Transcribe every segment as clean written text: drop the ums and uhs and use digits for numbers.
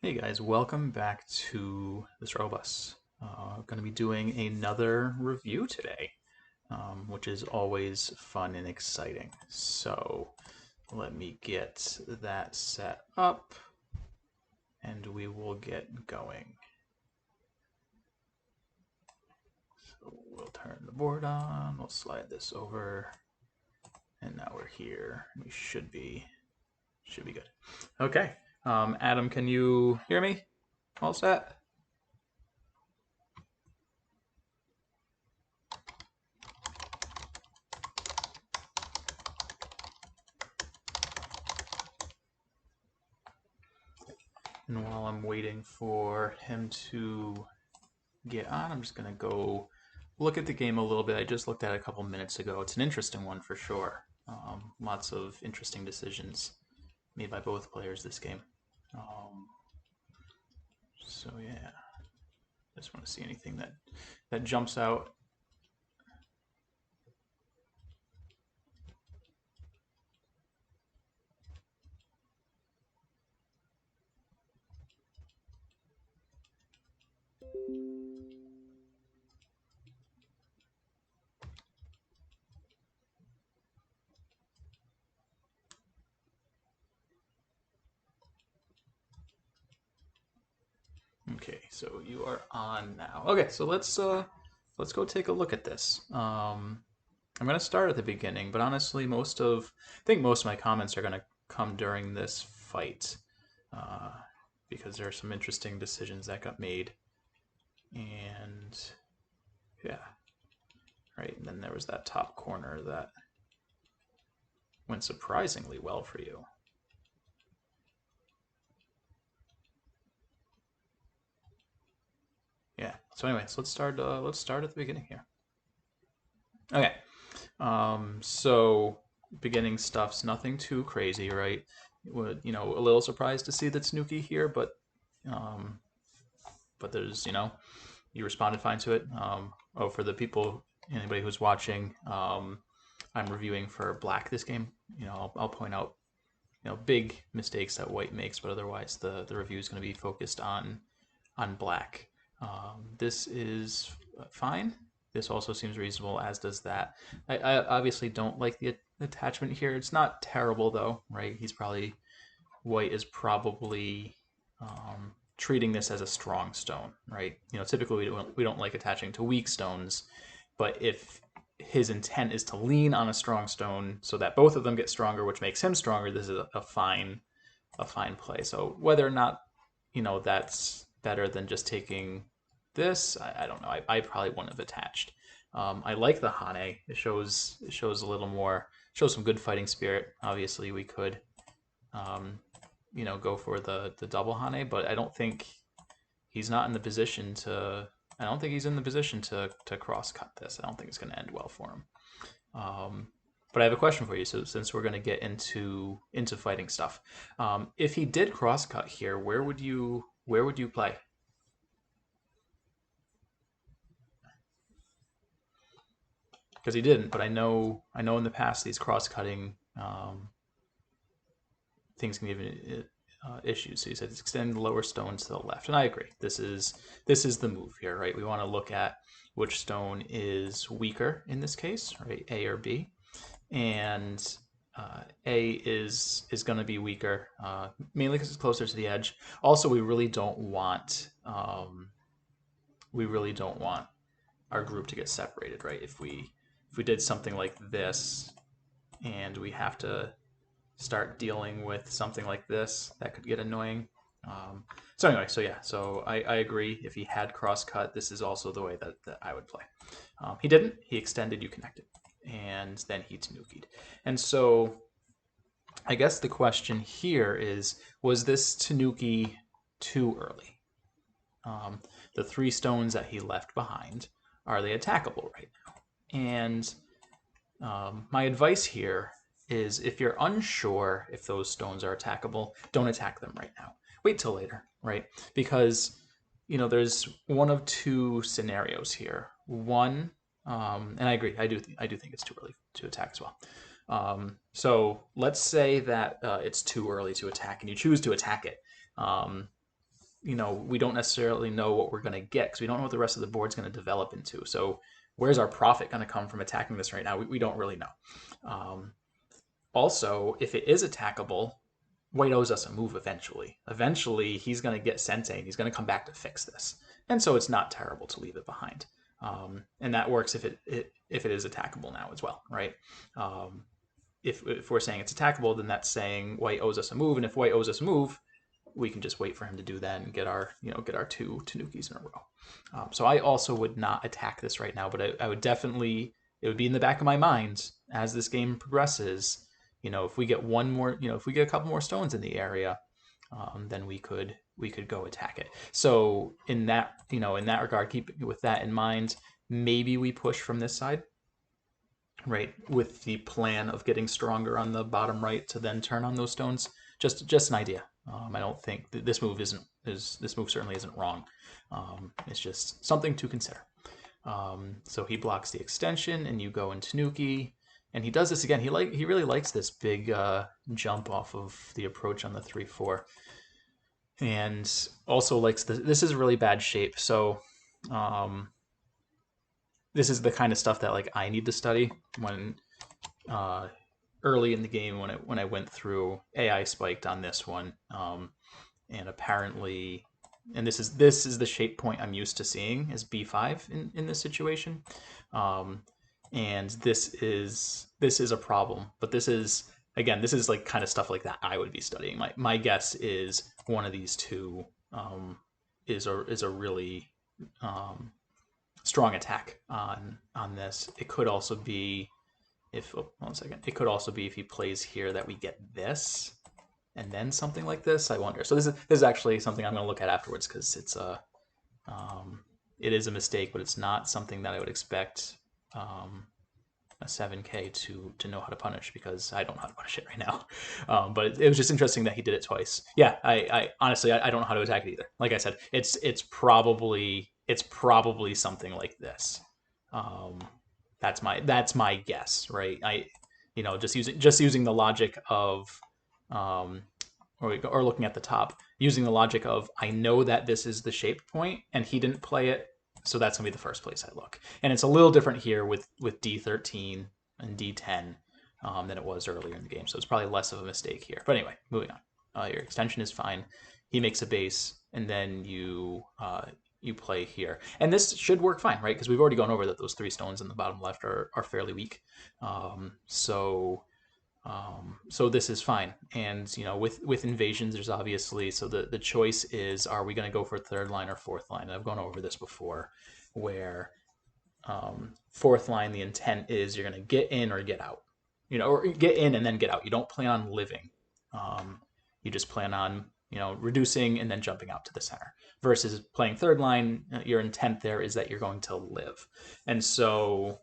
Hey guys, welcome back to the Strugglebus. Going to be doing another review today, which is always fun and exciting. So let me get that set up and we will get going. So we'll turn the board on, we'll slide this over, and now we're here. We should be good. Okay, Adam, can you hear me? All set? And while I'm waiting for him to get on, I'm just going to go look at the game a little bit. I just looked at it a couple minutes ago. It's an interesting one for sure. Lots of interesting decisions made by both players this game. So yeah, just want to see anything that jumps out. Okay, so you are on now. Okay, so let's go take a look at this. I'm gonna start at the beginning, but honestly, I think most of my comments are gonna come during this fight, uh, because there are some interesting decisions that got made, and yeah, right. And then there was that top corner that went surprisingly well for you. Yeah. So, anyways, let's start. Let's start at the beginning here. Okay. So beginning stuff's nothing too crazy, right? A little surprised to see that Snooki here, um, but there's, you responded fine to it. For the people, anybody who's watching, I'm reviewing for Black this game. I'll point out, big mistakes that White makes, but otherwise the review is going to be focused on Black. This is fine. This also seems reasonable, as does that. I obviously don't like the attachment here. It's not terrible though, right? White is probably treating this as a strong stone, right? Typically we don't like attaching to weak stones, but if his intent is to lean on a strong stone so that both of them get stronger, which makes him stronger, this is a fine play. So whether or not that's better than just taking this, I don't know. I probably wouldn't have attached. I like the Hane. It shows a little more, shows some good fighting spirit. Obviously, we could, go for the double Hane, but I don't think he's not in the position to. I don't think he's in the position to cross cut this. I don't think it's going to end well for him. But I have a question for you. So since we're going to get into fighting stuff, if he did cross cut here, where would you play? Because he didn't, but I know in the past these cross cutting things can give issues. So he said extend the lower stones to the left, and I agree. This is the move here, right? We want to look at which stone is weaker in this case, right? A or B, and A is going to be weaker, mainly because it's closer to the edge. Also, we really don't want our group to get separated, right? If we did something like this, and we have to start dealing with something like this, that could get annoying. So anyway, so I agree. If he had cross cut, this is also the way that I would play. He didn't. He extended. You connected, and then he tanuki'd. And so I guess the question here is: was this tanuki too early? The 3 stones that he left behind, are they attackable right now? And my advice here is, if you're unsure if those stones are attackable, don't attack them right now. Wait till later, right? Because there's one of 2 scenarios here. One, and I agree. I do think it's too early to attack as well. So let's say that it's too early to attack, and you choose to attack it. we don't necessarily know what we're going to get because we don't know what the rest of the board's going to develop into. So where's our profit going to come from attacking this right now? We don't really know. Also, if it is attackable, White owes us a move eventually. Eventually, he's going to get Sensei, and he's going to come back to fix this. And so it's not terrible to leave it behind. And that works if it is attackable now as well, right? If we're saying it's attackable, then that's saying White owes us a move, and if White owes us a move, we can just wait for him to do that and get our 2 Tanukis in a row. So I also would not attack this right now, but I would definitely, it would be in the back of my mind as this game progresses. If we get one more, if we get a couple more stones in the area, then we could go attack it. So in that regard, keep with that in mind. Maybe we push from this side, right, with the plan of getting stronger on the bottom right to then turn on those stones. Just an idea. I don't think this move certainly isn't wrong. It's just something to consider. So he blocks the extension, and you go in Tanuki, and he does this again. He really likes this big jump off of the approach on the 3/4, and also likes this is really bad shape. So this is the kind of stuff that I need to study when early in the game when I went through. AI spiked on this one, and apparently, and this is the shape point I'm used to seeing is B5 in this situation, and this is a problem. But this is kind of stuff like that I would be studying. My guess is one of these two is a really strong attack on this. It could also be if it could also be if he plays here that we get this and then something like this. I wonder. So this is actually something I'm going to look at afterwards because it is a mistake, but it's not something that I would expect a 7K to know how to punish, because I don't know how to punish it right now. But it was just interesting that he did it twice. Yeah, I honestly I don't know how to attack it either. Like I said, it's probably something like this. That's my guess, right? Just using the logic of or looking at the top, using the logic of I know that this is the shape point and he didn't play it, so that's gonna be the first place I look. And it's a little different here with D13 and D10 than it was earlier in the game, so it's probably less of a mistake here. But anyway, moving on. Your extension is fine. He makes a base, and then you play here, and this should work fine, right? Because we've already gone over that those 3 stones in the bottom left are fairly weak. So this is fine. And with invasions, there's obviously, so the choice is, are we going to go for 3rd line or 4th line? And I've gone over this before, where 4th line, the intent is you're going to get in or get out, or get in and then get out. You don't plan on living. You just plan on reducing and then jumping out to the center. Versus playing 3rd line, your intent there is that you're going to live. And so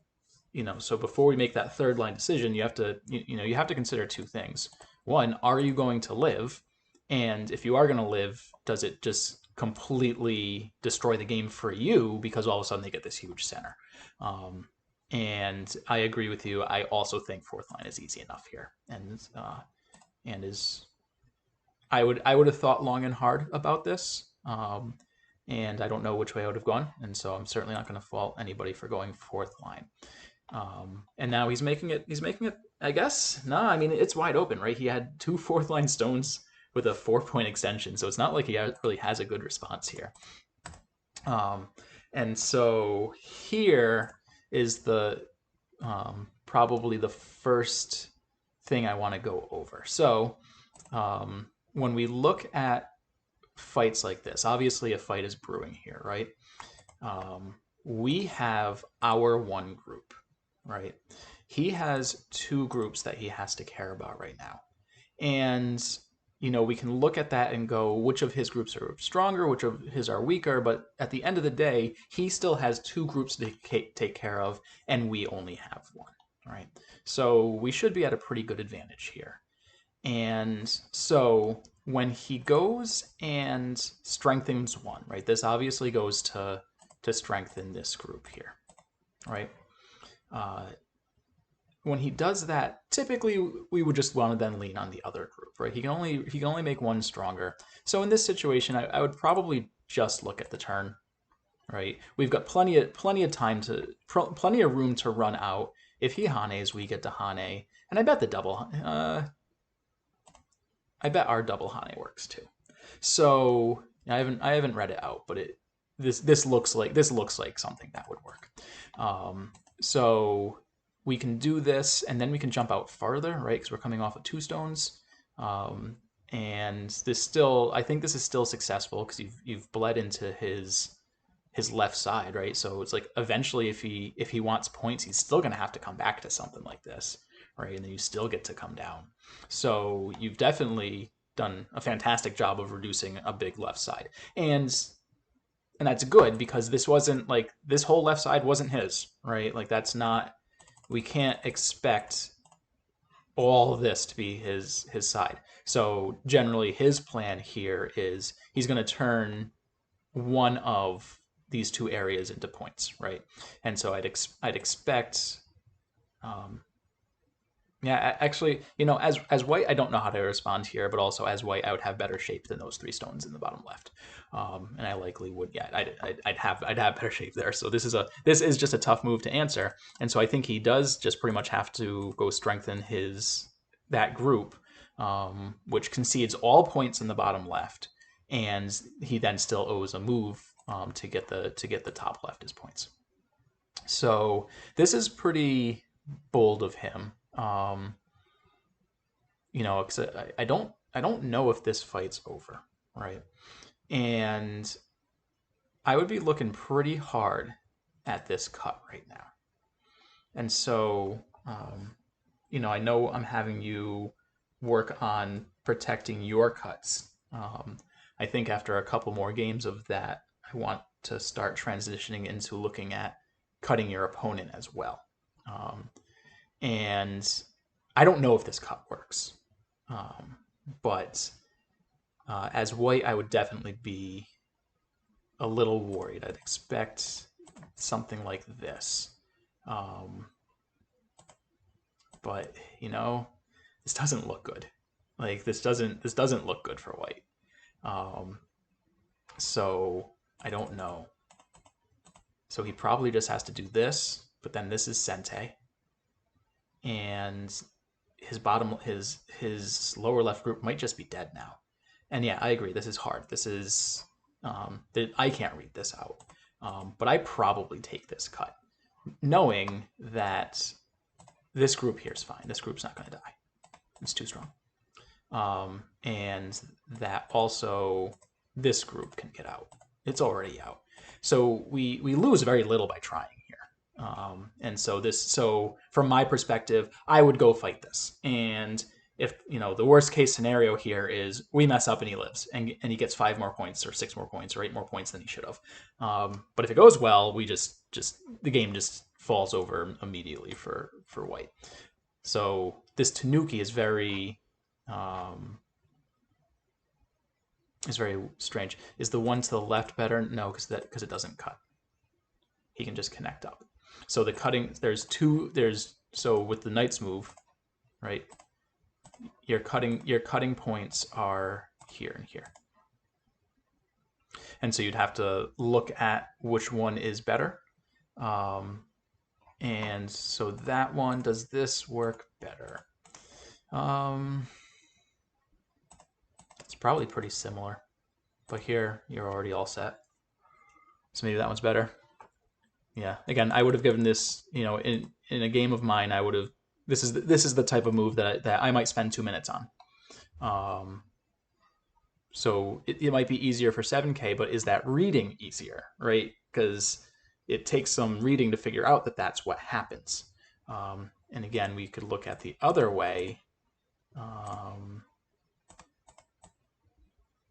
so before we make that 3rd line decision, you have to consider 2 things. One, are you going to live? And if you are going to live, does it just completely destroy the game for you because all of a sudden they get this huge center? And I agree with you. I also think 4th line is easy enough here, and is I would have thought long and hard about this. And I don't know which way I would have gone, and so I'm certainly not going to fault anybody for going 4th line. And now he's making it, I guess. No, I mean, it's wide open, right? He had 2 4th line stones with a 4-point extension, so it's not like he really has a good response here. And so here is the probably the first thing I want to go over. So when we look at fights like this, obviously a fight is brewing here, right? We have our one group, right? He has 2 groups that he has to care about right now. And, we can look at that and go, which of his groups are stronger, which of his are weaker, but at the end of the day, he still has 2 groups to take care of, and we only have 1, right? So we should be at a pretty good advantage here. And so when he goes and strengthens 1, right, this obviously goes to strengthen this group here, right? when he does that, typically we would just want to then lean on the other group, right? He can only make one stronger. So in this situation, I would probably just look at the turn, right? We've got plenty of time plenty of room to run out. If he Hanes, we get to Hane, and I bet the double. I bet our double Hane works too. So I haven't read it out, but this looks like something that would work. So we can do this, and then we can jump out farther, right? Because we're coming off of 2 stones. And I think this is still successful because you've bled into his left side, right? So it's like eventually if he wants points, he's still gonna have to come back to something like this, right? And then you still get to come down. So you've definitely done a fantastic job of reducing a big left side. And that's good because this wasn't like this whole left side wasn't his, right? Like that's not we can't expect all of this to be his side. So generally his plan here is he's going to turn one of these 2 areas into points, right? And so I'd expect yeah, actually, as white, I don't know how to respond here, but also as white, I would have better shape than those 3 stones in the bottom left, and I likely would. Yeah, I'd have better shape there. So this is just a tough move to answer, and so I think he does just pretty much have to go strengthen that group, which concedes all points in the bottom left, and he then still owes a move to get the top left as points. So this is pretty bold of him. Because I don't know if this fight's over, right? And I would be looking pretty hard at this cut right now. And so, I know I'm having you work on protecting your cuts. I think after a couple more games of that, I want to start transitioning into looking at cutting your opponent as well. And I don't know if this cut works, but as white, I would definitely be a little worried. I'd expect something like this, but this doesn't look good. Like this doesn't look good for white. So I don't know. So he probably just has to do this, but then this is Sente, and his lower left group might just be dead now. And yeah, I agree. This is hard. This is I can't read this out, but I probably take this cut, knowing that this group here is fine. This group's not going to die. It's too strong, and that also this group can get out. It's already out. So we lose very little by trying here. And so from my perspective, I would go fight this. And if the worst case scenario here is we mess up and he lives and he gets 5 more points or 6 more points or 8 more points than he should have. But if it goes well, we just the game just falls over immediately for white. So this Tanuki is very strange. Is the one to the left better? No, because it doesn't cut. He can just connect up. So the cutting, so with the knight's move, right? Your cutting points are here and here. And so you'd have to look at which one is better. And so that one, does this work better? It's probably pretty similar, but here you're already all set. So maybe that one's better. Yeah. Again, I would have given this, in a game of mine, I would have. This is the type of move that I might spend 2 minutes on. So it might be easier for 7K, but is that reading easier, right? Because it takes some reading to figure out that that's what happens. And again, we could look at the other way.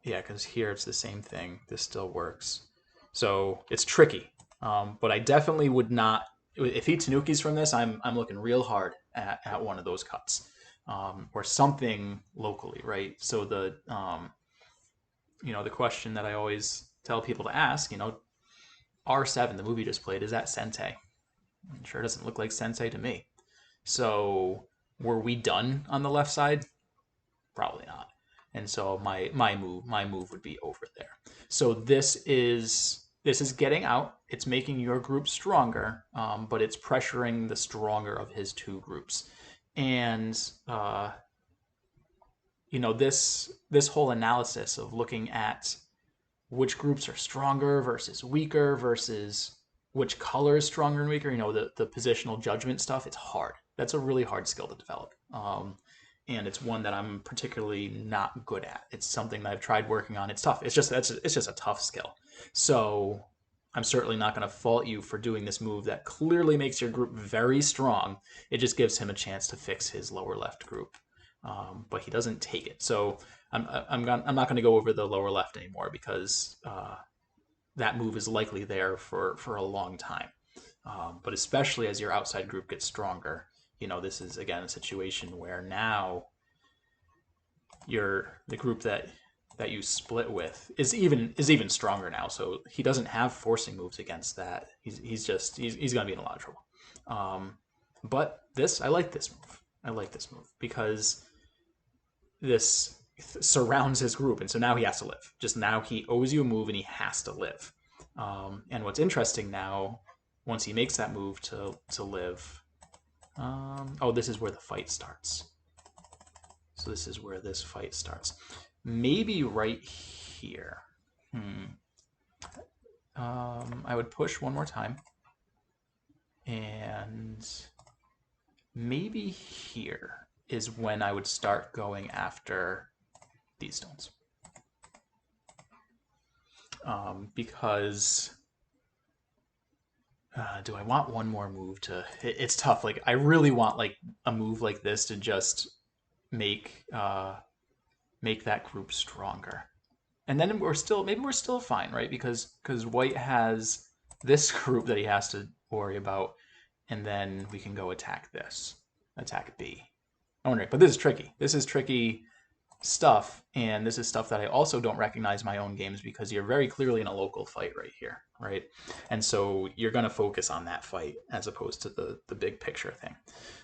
Yeah, because here it's the same thing. This still works. So it's tricky. But I definitely would not. If he Tanukis from this, I'm looking real hard at one of those cuts, or something locally, right? So the the question that I always tell people to ask, R7, the movie just played, is that Sente? It sure doesn't look like Sente to me. So were we done on the left side? Probably not. And so my move would be over there. So this is getting out. It's making your group stronger, but it's pressuring the stronger of his two groups. And this whole analysis of looking at which groups are stronger versus weaker versus which color is stronger and weaker, the positional judgment stuff, it's hard. That's a really hard skill to develop. And it's one that I'm particularly not good at. It's something that I've tried working on. It's tough. It's just a tough skill. So I'm certainly not going to fault you for doing this move that clearly makes your group very strong. It just gives him a chance to fix his lower left group, but he doesn't take it. So I'm not going to go over the lower left anymore because that move is likely there for a long time. But especially as your outside group gets stronger, this is again a situation where now the group that you split with is even stronger now. So he doesn't have forcing moves against that. He's going to be in a lot of trouble. But I like this move. I like this move because this surrounds his group, and so now he has to live. Just now he owes you a move, and he has to live. And what's interesting now, once he makes that move to live, this is where the fight starts. So this is where this fight starts. Maybe right here. I would push one more time, and maybe here is when I would start going after these stones. Because do I want one more move to... It's tough. Like, I really want like a move like this to just make that group stronger. And then maybe we're still fine, right? Because white has this group that he has to worry about, and then we can go attack B. Oh, right, but this is tricky. This is tricky stuff, and this is stuff that I also don't recognize in my own games because you're very clearly in a local fight right here, right? And so you're going to focus on that fight as opposed to the big picture thing.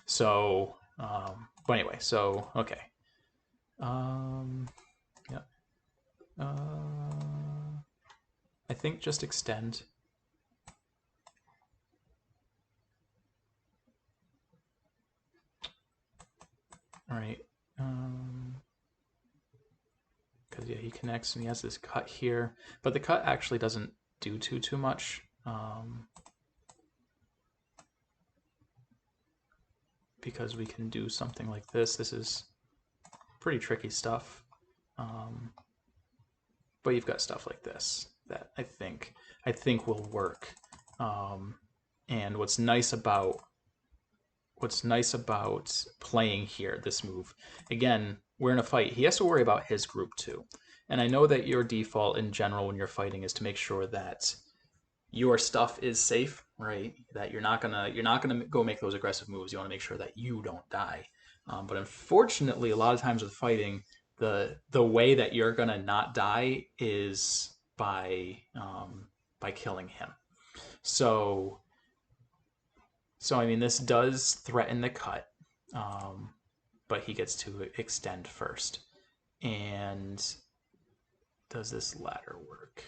So, but anyway, so, okay. Yeah. I think just extend. All right. Because yeah, he connects and he has this cut here, but the cut actually doesn't do too much. Because we can do something like this. This is pretty tricky stuff. But you've got stuff like this that I think will work. And what's nice about playing here, this move, again, we're in a fight. He has to worry about his group too. And I know that your default in general when you're fighting is to make sure that your stuff is safe, right? That you're not gonna go make those aggressive moves. You want to make sure that you don't die. But unfortunately, a lot of times with fighting, the way that you're gonna not die is by killing him. So I mean, this does threaten the cut, but he gets to extend first. And does this ladder work?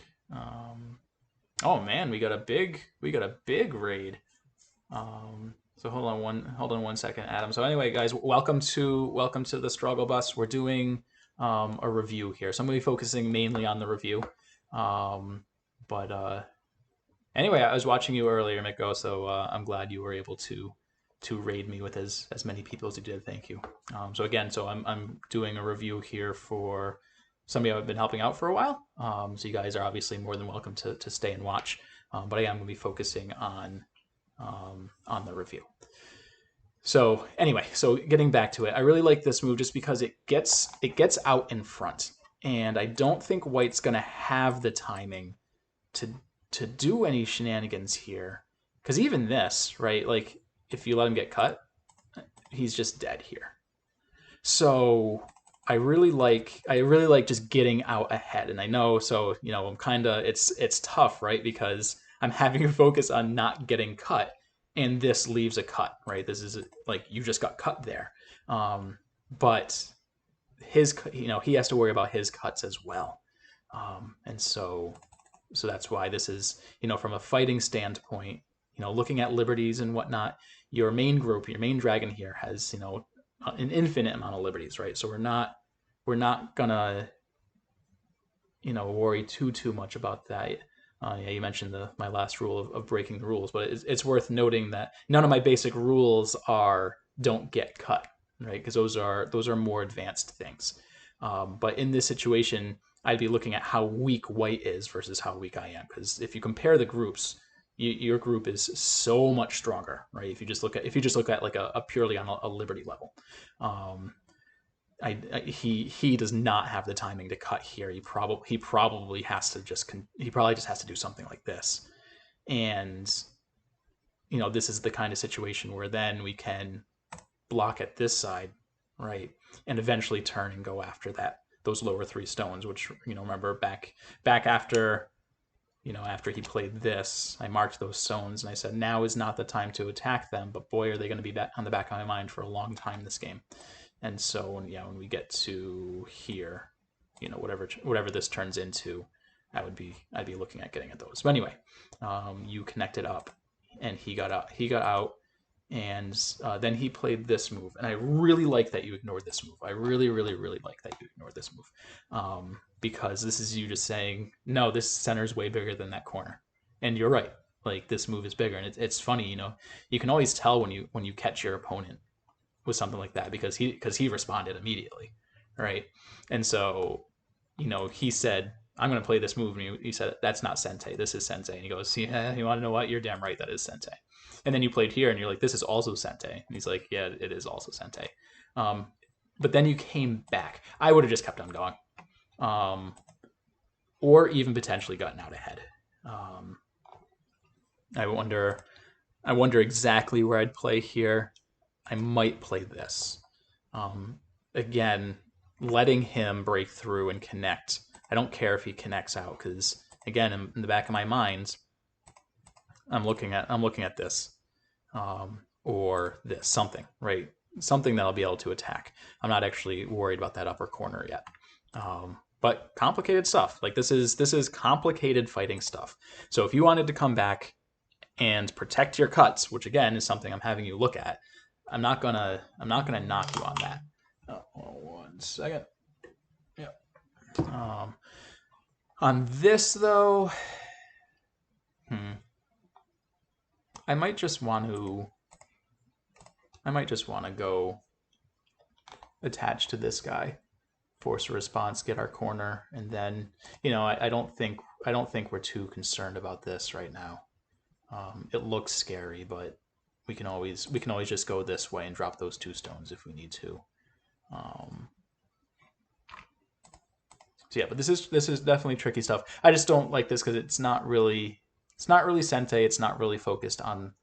Oh man, we got a big raid. So hold on one second, Adam. So anyway, guys, welcome to the Strugglebus. We're doing a review here. So I'm gonna be focusing mainly on the review. Anyway, I was watching you earlier, Mikko, so I'm glad you were able to raid me with as many people as you did. Thank you. So I'm doing a review here for somebody I've been helping out for a while. So you guys are obviously more than welcome to stay and watch. But I am going to be focusing on the review. So anyway, so getting back to it, I really like this move just because it gets out in front, and I don't think White's going to have the timing to do any shenanigans here, because even this, right, like if you let him get cut, he's just dead here. So I really like just getting out ahead. And I know, so I'm kind of, it's tough, right, because I'm having to focus on not getting cut, and this leaves a cut, right? This is like you just got cut there, but his, he has to worry about his cuts as well, and so that's why this is, from a fighting standpoint, looking at liberties and whatnot. Your main group, your main dragon here has an infinite amount of liberties, right? So we're not gonna worry too much about that. Yeah, you mentioned my last rule of breaking the rules, but it's worth noting that none of my basic rules are don't get cut, right? Because those are more advanced things. But in this situation, I'd be looking at how weak white is versus how weak I am. Because if you compare the groups, your group is so much stronger, right? If you just look at like a purely on a liberty level. He does not have the timing to cut here. He probably has to he probably just has to do something like this, and this is the kind of situation where then we can block at this side, right, and eventually turn and go after those lower 3 stones. Which remember back after after he played this, I marked those stones and I said now is not the time to attack them, but boy are they going to be on the back of my mind for a long time this game. And so when we get to here, whatever this turns into, I'd be looking at getting at those. But anyway, you connected up, and he got out, and then he played this move, and I really like that you ignored this move. I really like that you ignored this move, because this is you just saying, no, this center is way bigger than that corner, and you're right. Like this move is bigger, and it's funny, you can always tell when you catch your opponent with something like that, because he responded immediately, right? And so, he said, I'm going to play this move, and he said, that's not Sente, this is Sente. And he goes, yeah, you want to know what? You're damn right, that is Sente. And then you played here, and you're like, this is also Sente. And he's like, yeah, it is also Sente. But then you came back. I would have just kept on going, or even potentially gotten out ahead. I wonder exactly where I'd play here. I might play this. Again, letting him break through and connect. I don't care if he connects out, because again, in the back of my mind, I'm looking at this, or this, something, right? Something that I'll be able to attack. I'm not actually worried about that upper corner yet. But complicated stuff. Like this is complicated fighting stuff. So if you wanted to come back and protect your cuts, which again is something I'm having you look at, I'm not gonna knock you on that. Oh, 1 second. Yeah. On this though, I might just want to go attach to this guy, force a response, get our corner, and then I don't think we're too concerned about this right now. It looks scary, but we can always just go this way and drop those 2 stones if we need to. So yeah, but this is definitely tricky stuff. I just don't like this because it's not really Sente. It's not really focused on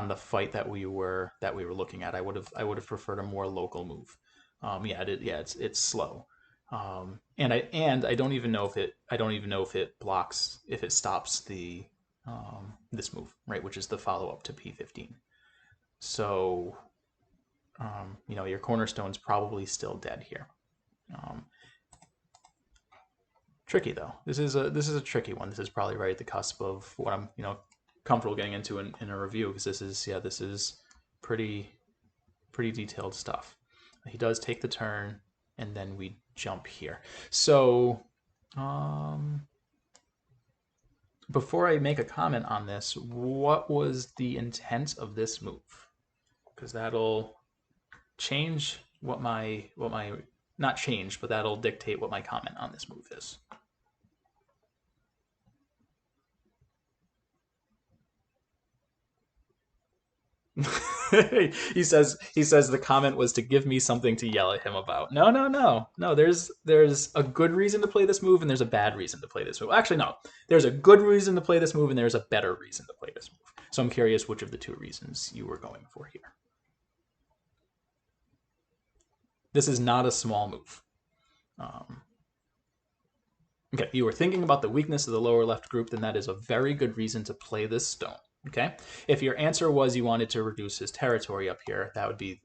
the fight that we were looking at. I would have preferred a more local move. It's slow. And I don't even know if it blocks, if it stops the this move, right, which is the follow up to P15. So your cornerstone's probably still dead here. Tricky though. This is a tricky one. This is probably right at the cusp of what I'm comfortable getting into in a review, because this is pretty detailed stuff. He does take the turn, and then we jump here. So before I make a comment on this, what was the intent of this move? Because that'll change what my not change, but that'll dictate what my comment on this move is. he says the comment was to give me something to yell at him about. No. There's a good reason to play this move, and there's a bad reason to play this move. Actually, no. There's a good reason to play this move, and there's a better reason to play this move. So I'm curious which of the 2 reasons you were going for here. This is not a small move. Okay, you were thinking about the weakness of the lower left group, then that is a very good reason to play this stone. Okay, if your answer was you wanted to reduce his territory up here, that would be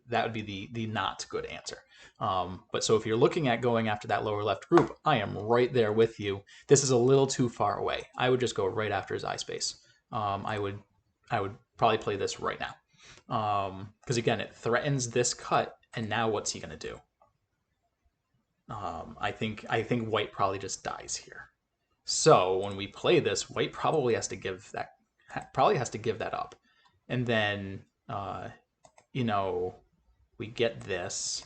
the not good answer. But so if you're looking at going after that lower left group, I am right there with you. This is a little too far away. I would just go right after his eye space. I would probably play this right now because again, it threatens this cut, and now what's he gonna do? I think white probably just dies here. So when we play this, white probably has to give that up, and then you know, we get this,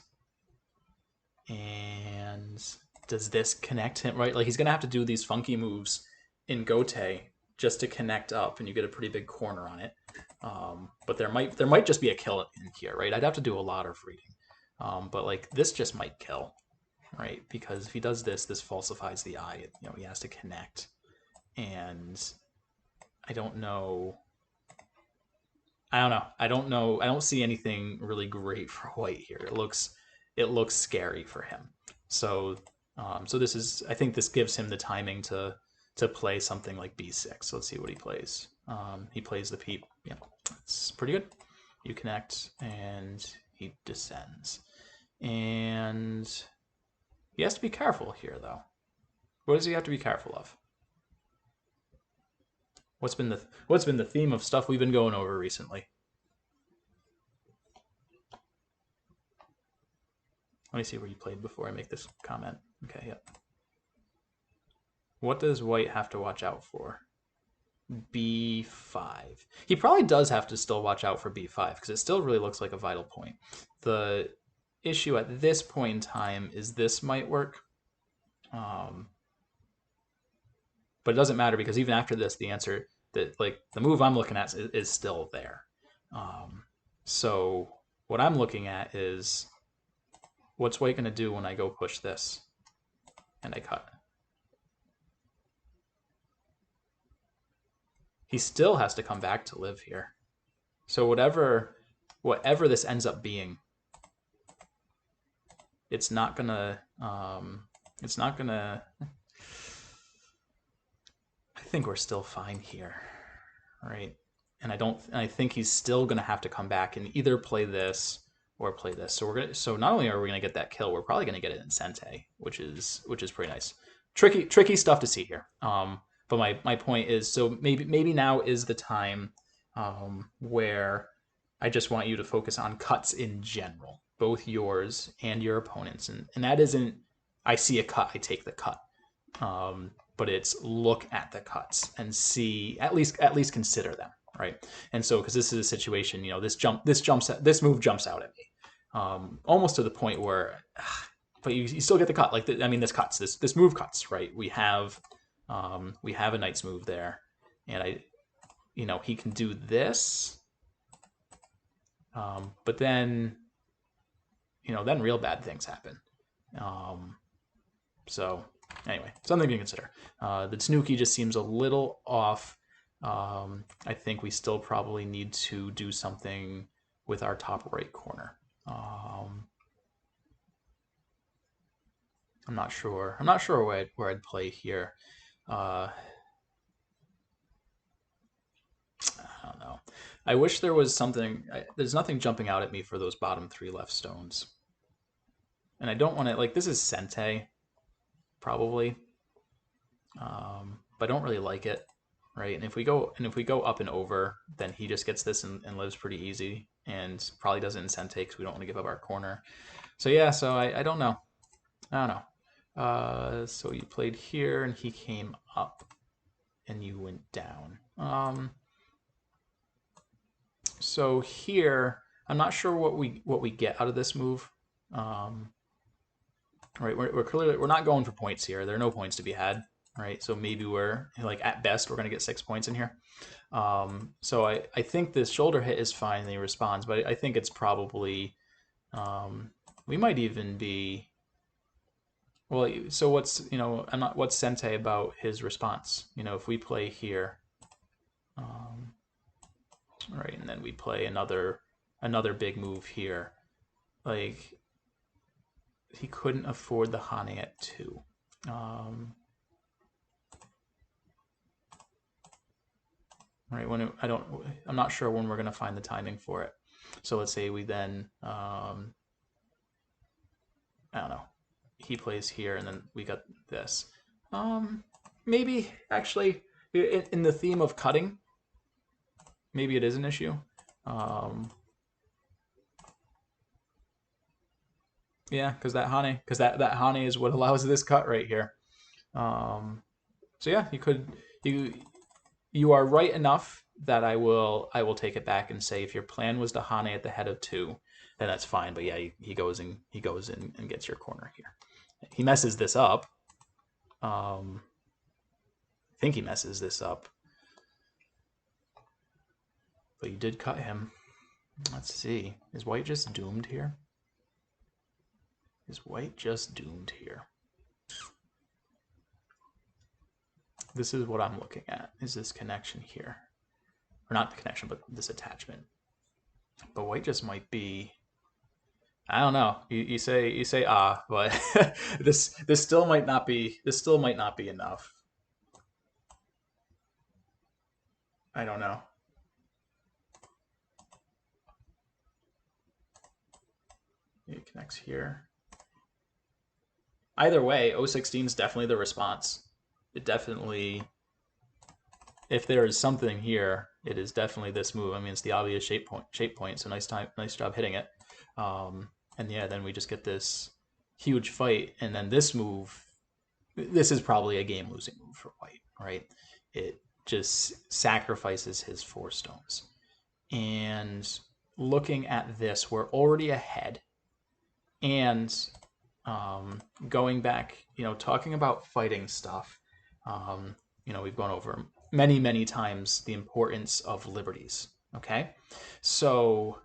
and does this connect him right? Like he's gonna have to do these funky moves in Gote just to connect up, and you get a pretty big corner on it. But there might just be a kill in here, right? I'd have to do a lot of reading, but like this just might kill, right? Because if he does this, this falsifies the eye. You know, he has to connect, and I don't know. I don't know. I don't see anything really great for white here. It looks scary for him. So so this is, I think this gives him the timing to play something like b6. So let's see what he plays. He plays the peep. Yeah, it's pretty good. You connect, and he descends, and he has to be careful here, though. What does he have to be careful of? What's been the theme of stuff we've been going over recently? Let me see where you played before I make this comment. Okay, yep. What does white have to watch out for? b5. He probably does have to still watch out for b5 because it still really looks like a vital point. The issue at this point in time is this might work. But it doesn't matter because even after this, the answer that like the move I'm looking at is still there. So what I'm looking at is what's white going to do when I go push this and I cut? He still has to come back to live here. So whatever this ends up being, it's not gonna I think we're still fine here, right? And I think he's still gonna have to come back and either play this or play this. So not only are we gonna get that kill, we're probably gonna get it in Sente, which is pretty nice. Tricky stuff to see here. But my point is, so maybe now is the time where I just want you to focus on cuts in general, both yours and your opponents, and that isn't I see a cut, I take the cut, but it's look at the cuts and see at least consider them, right? And so because this is a situation, you know, this move jumps out at me, almost to the point where, but you still get the cut. Like this move cuts, right? We have a knight's move there, and he can do this, but then then real bad things happen. So anyway, something to consider. The Tanuki just seems a little off. I think we still probably need to do something with our top right corner. I'm not sure. I'm not sure where I'd play here. I don't know. I wish there was something. There's nothing jumping out at me for those bottom 3 left stones. And I don't want to, like, this is Sente, probably. But I don't really like it, right? And if we go up and over, then he just gets this and lives pretty easy, and probably does it in Sente because we don't want to give up our corner. So yeah, so I don't know. I don't know. So you played here, and he came up, and you went down. So here, I'm not sure what we get out of this move. Right, we're not going for points here. There are no points to be had. Right, so maybe we're like at best we're gonna get 6 points in here. So I think this shoulder hit is fine and he responds, but I think it's probably we might even be well. So what's what's Sente about his response? If we play here, right, and then we play another big move here, like he couldn't afford the Hane at 2. right? I'm not sure when we're going to find the timing for it. So let's say we then, I don't know, he plays here and then we got this. Maybe actually in the theme of cutting, maybe it is an issue. Yeah, because that Hane is what allows this cut right here. So yeah, you are right enough that I will take it back and say if your plan was to Hane at the head of 2, then that's fine. But yeah, he goes in and gets your corner here. He messes this up. I think he messes this up. But you did cut him. Let's see. Is white just doomed here? Is white just doomed here? This is what I'm looking at, is this connection here. Or not the connection, but this attachment. But white just might be... I don't know. You say but this still might not be enough. I don't know. It connects here. Either way, 016 is definitely the response. It definitely, if there is something here, it is definitely this move. I mean, it's the obvious shape point. So nice job hitting it. And yeah, then we just get this huge fight, and then this move. This is probably a game-losing move for white, right? It just sacrifices his 4 stones. And looking at this, we're already ahead. And going back, talking about fighting stuff, we've gone over many times the importance of liberties. Okay, so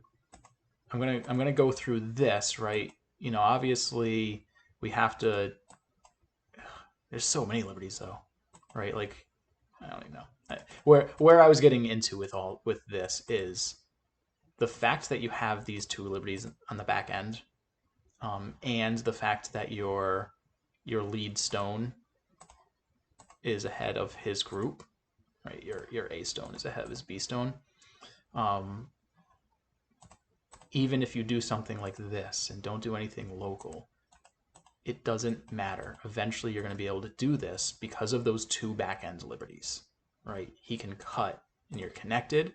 I'm gonna go through this, right? Obviously we have to. There's so many liberties though, right? Like I don't even know where I was getting into with this is the fact that you have these 2 liberties on the back end. And the fact that your lead stone is ahead of his group, right? Your A stone is ahead of his B stone. Even if you do something like this and don't do anything local, it doesn't matter. Eventually, you're going to be able to do this because of those 2 back end liberties, right? He can cut and you're connected,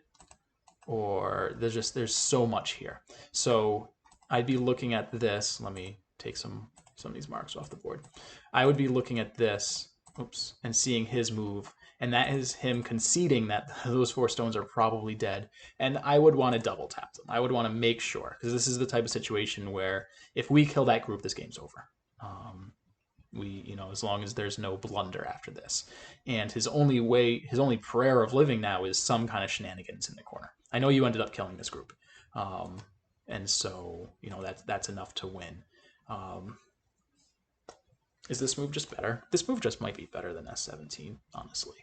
or there's so much here. So I'd be looking at this. Let me take some of these marks off the board. I would be looking at this, and seeing his move, and that is him conceding that those 4 stones are probably dead. And I would want to double tap them. I would want to make sure, because this is the type of situation where if we kill that group, this game's over. As long as there's no blunder after this. And his only prayer of living now is some kind of shenanigans in the corner. I know you ended up killing this group. And so, that's enough to win. Is this move just better? This move just might be better than S17, honestly.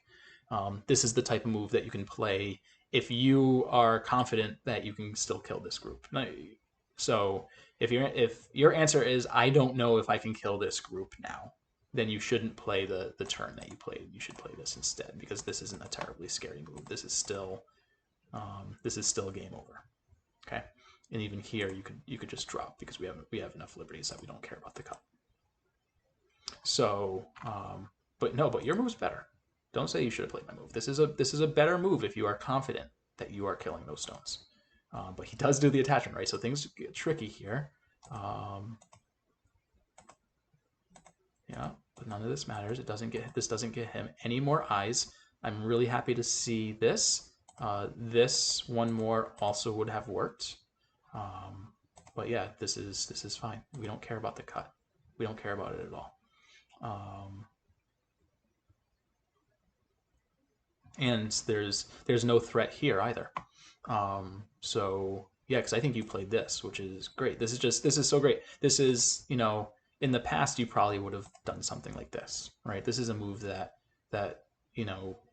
This is the type of move that you can play if you are confident that you can still kill this group. So if your answer is, I don't know if I can kill this group now, then you shouldn't play the turn that you played. You should play this instead, because this isn't a terribly scary move. This is still game over. Okay. And even here, you could just drop, because we have enough liberties that we don't care about the cut. So, but your move's better. Don't say you should have played my move. This is a better move if you are confident that you are killing those stones. But he does do the attachment, right? So things get tricky here. Yeah, but none of this matters. This doesn't get him any more eyes. I'm really happy to see this. This one more also would have worked. But yeah, this is fine. We don't care about the cut. We don't care about it at all. And there's no threat here either. So yeah, because I think you played this, which is great. This is so great. This is, in the past you probably would have done something like this, right? This is a move that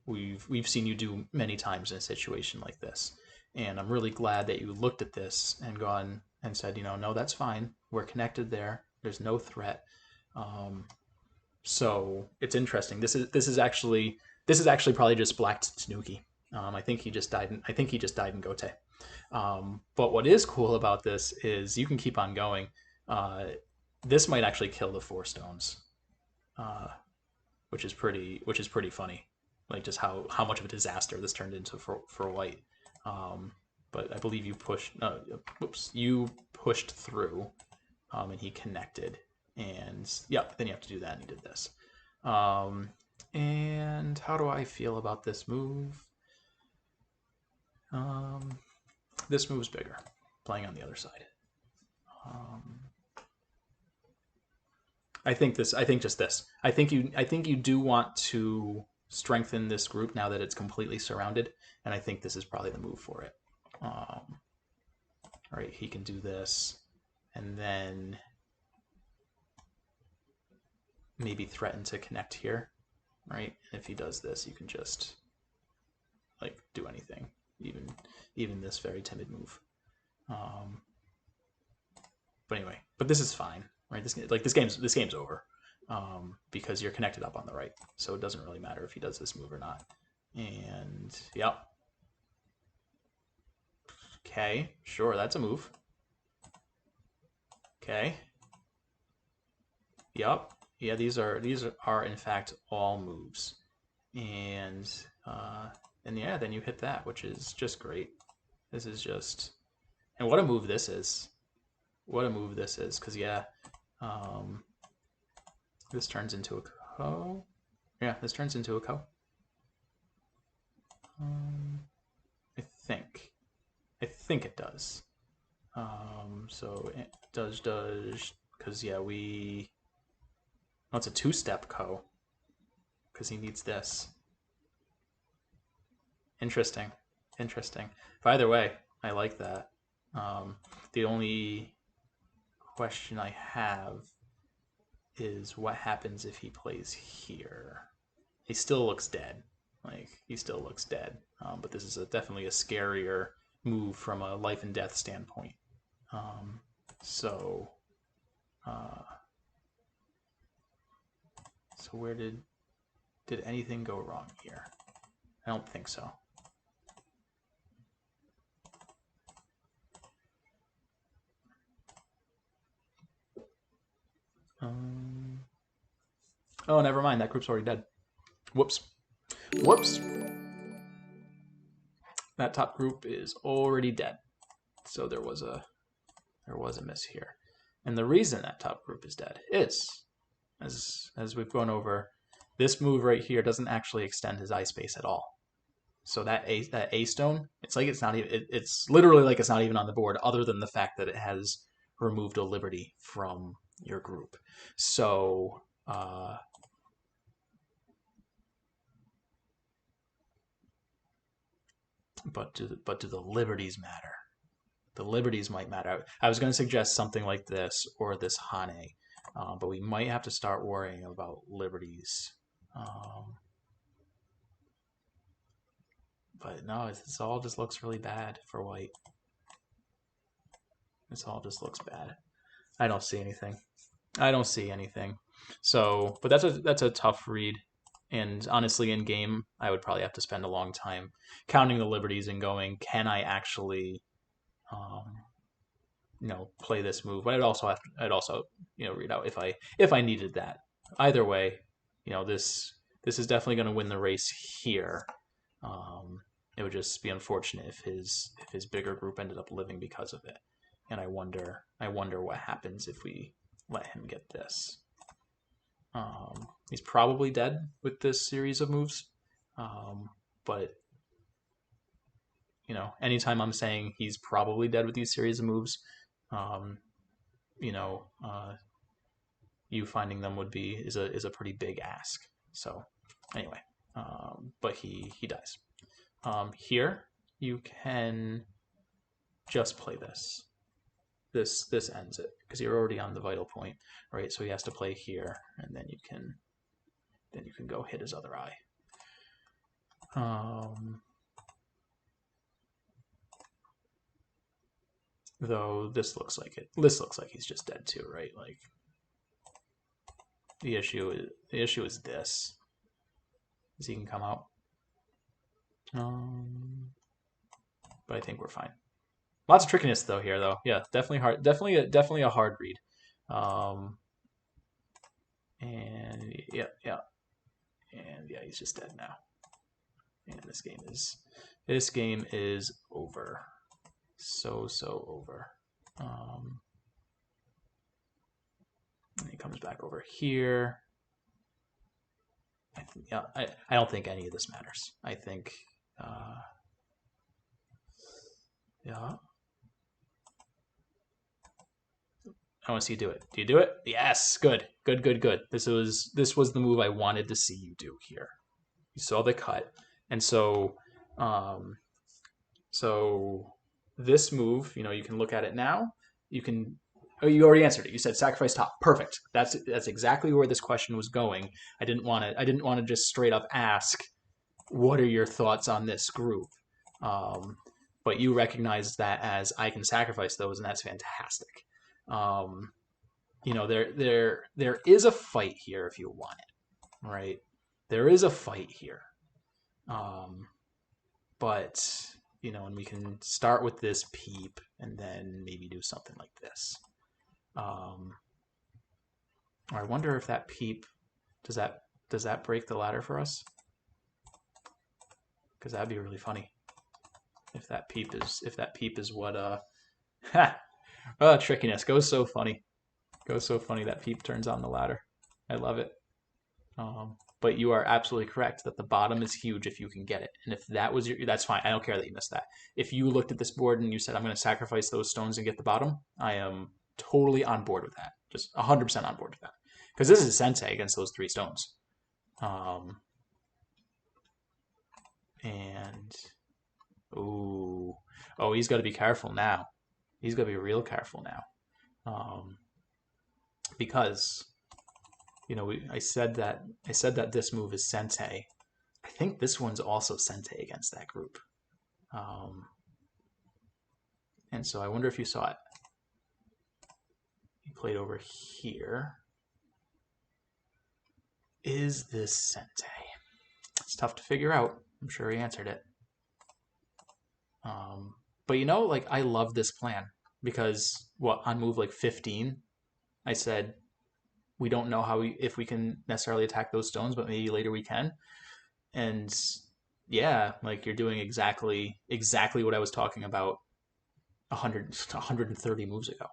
we've seen you do many times in a situation like this. And I'm really glad that you looked at this and gone and said, no, that's fine. We're connected there. There's no threat. So it's interesting. This is actually probably just black Tanuki. I think he just died. I think he just died in Gote. But what is cool about this is you can keep on going. Uh, this might actually kill the 4 stones, uh, which is pretty funny. Like just how much of a disaster this turned into for white. Um, but I believe you pushed. Whoops, you pushed through, and he connected. And yep, then you have to do that, and he did this. And how do I feel about this move? This move's bigger, playing on the other side. I think this. I think just this. I think you do want to strengthen this group now that it's completely surrounded, and I think this is probably the move for it. All right, he can do this, and then maybe threaten to connect here, right? And if he does this, you can just like do anything, even this very timid move. But anyway, but this is fine, right? This game's over, because you're connected up on the right, so it doesn't really matter if he does this move or not. And yep, okay, sure, that's a move. Okay, yep, yeah, these are in fact all moves, and yeah, then you hit that, which is just great. This is just, and what a move this is. What a move this is, because yeah, this turns into a ko. Yeah, this turns into a ko. I think it does. So it does, because yeah, oh, it's a 2-step ko, because he needs this. Interesting. But either way, I like that. The only question I have is what happens if he plays here. He still looks dead. But this is definitely a scarier move from a life and death standpoint. So where did anything go wrong here? I don't think so. Oh, never mind. That group's already dead. Whoops. That top group is already dead. So there was a miss here. And the reason that top group is dead is, as we've gone over, this move right here doesn't actually extend his eye space at all. So that A stone, it's literally like it's not even on the board, other than the fact that it has removed a liberty from your group. So but do the liberties matter? The liberties might matter. I was going to suggest something like this or this Hane, but we might have to start worrying about liberties. But no, this all just looks really bad for white. This all just looks bad. I don't see anything. So, but that's a tough read. And honestly, in game, I would probably have to spend a long time counting the liberties and going, can I actually, play this move? But I'd also read out if I needed that. Either way, this is definitely going to win the race here. It would just be unfortunate if his bigger group ended up living because of it. And I wonder what happens if we let him get this. He's probably dead with this series of moves, but anytime I'm saying he's probably dead with these series of moves, you finding them is a pretty big ask. So anyway, but he dies. Here you can just play this. This ends it because you're already on the vital point, right? So he has to play here, and then you can go hit his other eye. Though this looks like it. This looks like he's just dead too, right? Like the issue is this. Is he can come out? But I think we're fine. Lots of trickiness though here, though. Yeah, definitely hard. Definitely a hard read. And yeah, and yeah, he's just dead now. And this game is over. So over. And he comes back over here. I don't think any of this matters. I think, yeah. I want to see you do it. Do you do it? Yes. Good. This was the move I wanted to see you do here. You saw the cut, and um, so this move, you can look at it now. You can. Oh, you already answered it. You said sacrifice top. Perfect. That's exactly where this question was going. I didn't want to just straight up ask, what are your thoughts on this group? But you recognize that as I can sacrifice those, and that's fantastic. There is a fight here if you want it, right? There is a fight here, but and we can start with this peep and then maybe do something like this. Or I wonder if that peep does that break the ladder for us? Because that'd be really funny if that peep is what trickiness goes so funny. That peep turns on the ladder. I love it. But you are absolutely correct that the bottom is huge if you can get it. And if that was that's fine. I don't care that you missed that. If you looked at this board and you said, I'm going to sacrifice those stones and get the bottom, I am totally on board with that. Just 100% on board with that. Because this is sensei against those 3 stones. And, oh, he's got to be careful now. He's got to be real careful now. Because I said that this move is sensei. I think this one's also sensei against that group. And so I wonder if you saw it. He played over here. Is this sensei? It's tough to figure out. I'm sure he answered it. But I love this plan because on move 15, I said we don't know if we can necessarily attack those stones, but maybe later we can. And yeah, you're doing exactly what I was talking about 130 moves ago.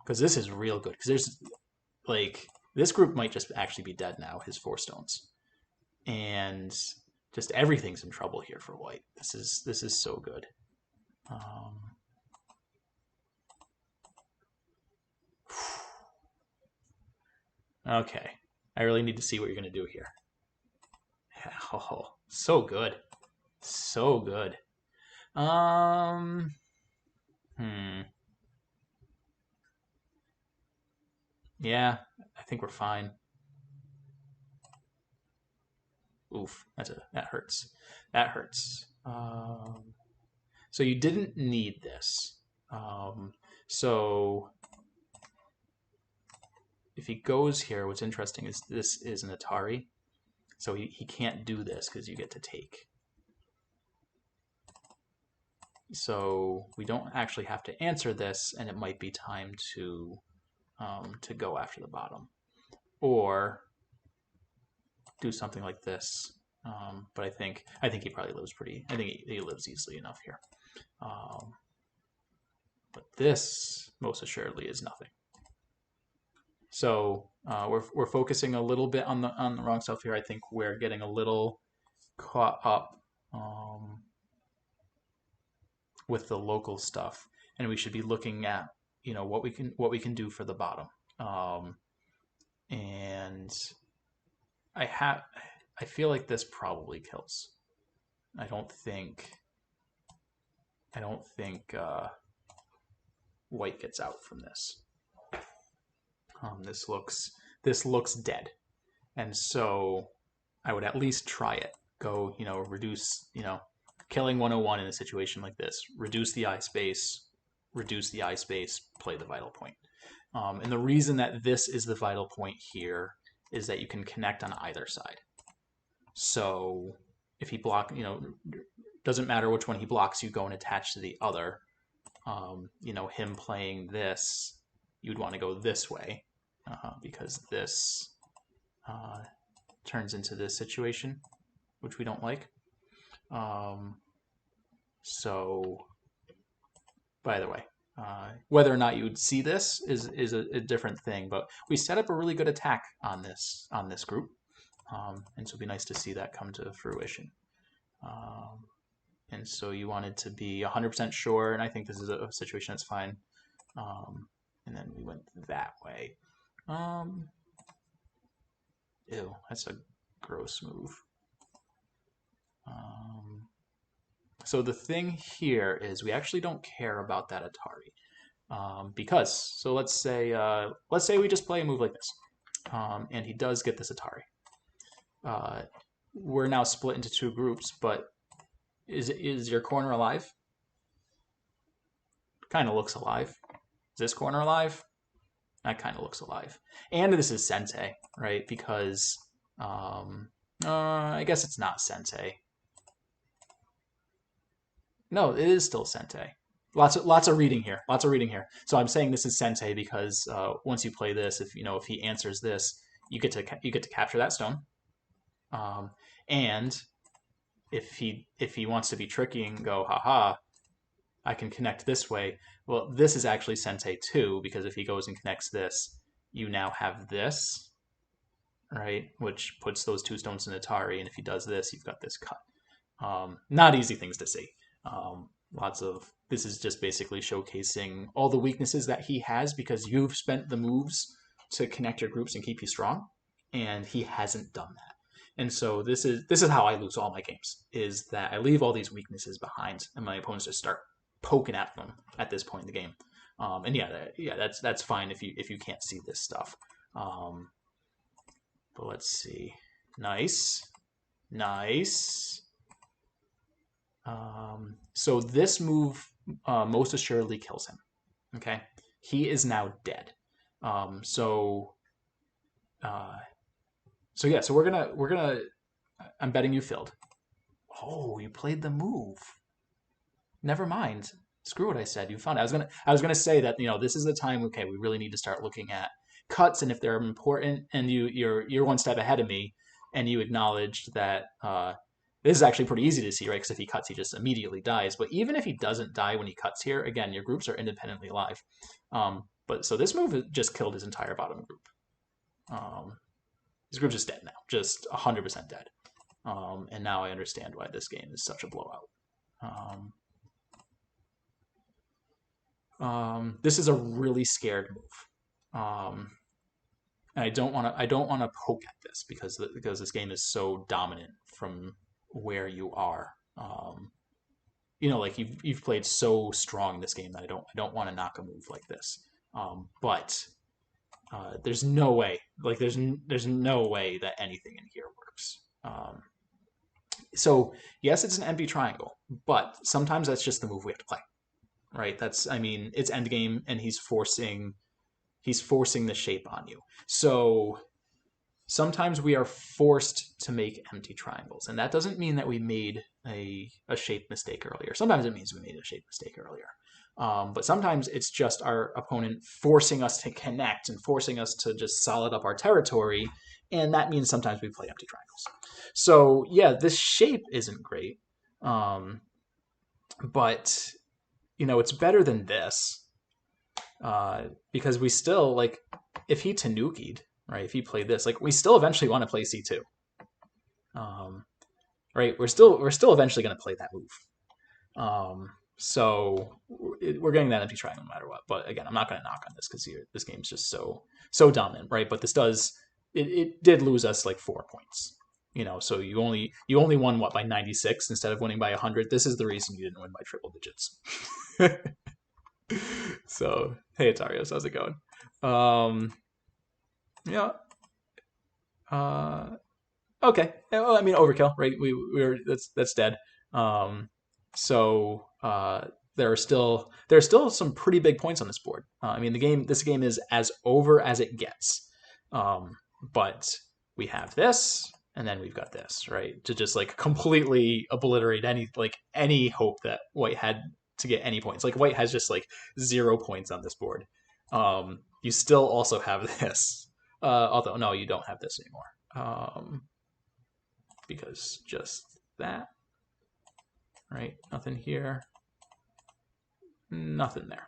Because this is real good. Because there's this group might just actually be dead now. His 4 stones, and just everything's in trouble here for white. This is so good. Okay, I really need to see what you're gonna do here. Oh, so good, so good. Yeah, I think we're fine. Oof, that hurts. That hurts. So you didn't need this. So if he goes here, what's interesting is this is an Atari. So he can't do this because you get to take. So we don't actually have to answer this, and it might be time to go after the bottom, or do something like this. But I think he probably lives I think he lives easily enough here. But this most assuredly is nothing. So we're focusing a little bit on the wrong stuff here. I think we're getting a little caught up with the local stuff, and we should be looking at what we can do for the bottom. And I feel like this probably kills. I don't think white gets out from this. This looks dead, and so I would at least try it. Go, reduce, killing 101 in a situation like this. Reduce the eye space, play the vital point. And the reason that this is the vital point here is that you can connect on either side. So if he block, doesn't matter which one he blocks, you go and attach to the other. Him playing this, you'd want to go this way because this turns into this situation, which we don't like. So, by the way, whether or not you would see this is a different thing, but we set up a really good attack on this group, and so it'd be nice to see that come to fruition. And so you wanted to be 100% sure, and I think this is a situation that's fine. And then we went that way. Ew, that's a gross move. So the thing here is we actually don't care about that Atari. Because, so let's say we just play a move like this, and he does get this Atari. We're now split into two groups, but is your corner alive? Kind of looks alive. Is this corner alive? That kind of looks alive. And this is Sensei, right? Because I guess it's not Sensei. No, it is still Sensei. Lots of reading here. Lots of reading here. So I'm saying this is Sensei because once you play this, if he answers this, you get to capture that stone. And if he wants to be tricky and go, haha, I can connect this way. Well, this is actually Sensei too, because if he goes and connects this, you now have this, right? Which puts those two stones in Atari, and if he does this, you've got this cut. Not easy things to see. This is just basically showcasing all the weaknesses that he has because you've spent the moves to connect your groups and keep you strong, and he hasn't done that. And so this is how I lose all my games, is that I leave all these weaknesses behind, and my opponents just start poking at them at this point in the game. And that's fine if you can't see this stuff. But let's see. Nice. So this move most assuredly kills him. Okay, he is now dead. So we're gonna. I'm betting you filled. Oh, you played the move. Never mind. Screw what I said. You found it. I was gonna say that this is the time. Okay, we really need to start looking at cuts and if they're important. And you're one step ahead of me, and you acknowledged that this is actually pretty easy to see, right? Because if he cuts, he just immediately dies. But even if he doesn't die when he cuts here, again, your groups are independently alive. But so this move just killed his entire bottom group. His group's just dead now, just 100% dead. And now I understand why this game is such a blowout. This is a really scared move. And I don't want to poke at this because this game is so dominant from where you are. Like you've played so strong in this game that I don't want to knock a move like this. But there's no way, there's no way that anything in here works. So yes, it's an empty triangle, but sometimes that's just the move we have to play, right? It's endgame, and he's forcing the shape on you. So sometimes we are forced to make empty triangles, and that doesn't mean that we made a shape mistake earlier. Sometimes it means we made a shape mistake earlier. But sometimes it's just our opponent forcing us to connect and forcing us to just solid up our territory, and that means sometimes we play empty triangles. So yeah, this shape isn't great, but it's better than this because we still if he Tanuki'd, right? If he played this, we still eventually want to play C2, right? We're still eventually going to play that move. So we're getting that empty triangle no matter what. But again, I'm not going to knock on this because this game's just so dominant, right? But this it did lose us 4 points, So you only won by 96 instead of winning by 100. This is the reason you didn't win by triple digits. So hey, Atarios, how's it going? Yeah. Okay. Well, overkill, right? That's dead. So there are still some pretty big points on this board. This game is as over as it gets. But we have this, and then we've got this, right, to just like completely obliterate any hope that white had to get any points. Like white has just like 0 points on this board. You still also have this, although no, you don't have this anymore, because just that, right? Nothing here, nothing there.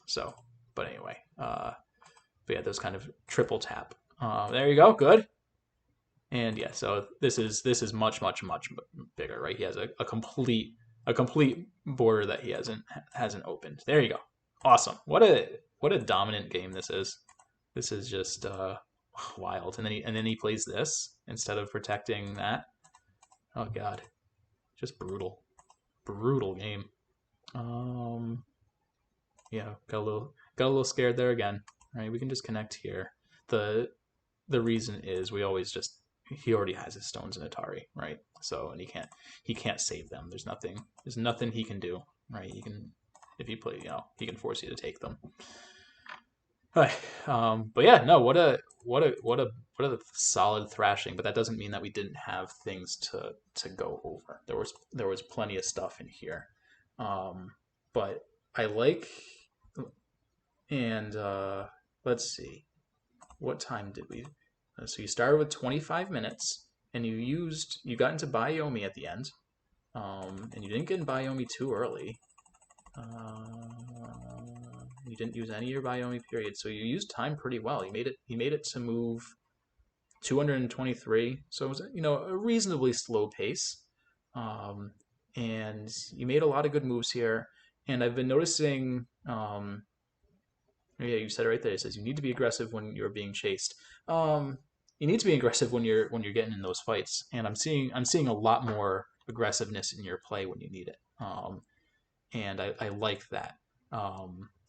So, but anyway, but yeah, those kind of triple tap. There you go, good. And yeah, so this is much bigger, right? He has a complete border that he hasn't opened. There you go. Awesome. What a dominant game this is. This is just wild. And then he plays this instead of protecting that. Oh god. Just brutal. Brutal game. Yeah, got a little scared there again. Right? We can just connect here. The reason is we always just he already has his stones in Atari, right? So and he can't save them. There's nothing he can do, right? He can if he play, he can force you to take them. Right. But yeah, no, what a solid thrashing. But that doesn't mean that we didn't have things to go over. There was plenty of stuff in here, but I like and let's see, what time did we? So you started with 25 minutes, and you got into Bayomi at the end, and you didn't get in Bayomi too early. You didn't use any of your Bayomi period, so you used time pretty well. You made it to move 223, so it was a reasonably slow pace, and you made a lot of good moves here. And I've been noticing. Yeah, you said it right there. It says you need to be aggressive when you're being chased. You need to be aggressive when you're getting in those fights, and I'm seeing a lot more aggressiveness in your play when you need it. And I like that.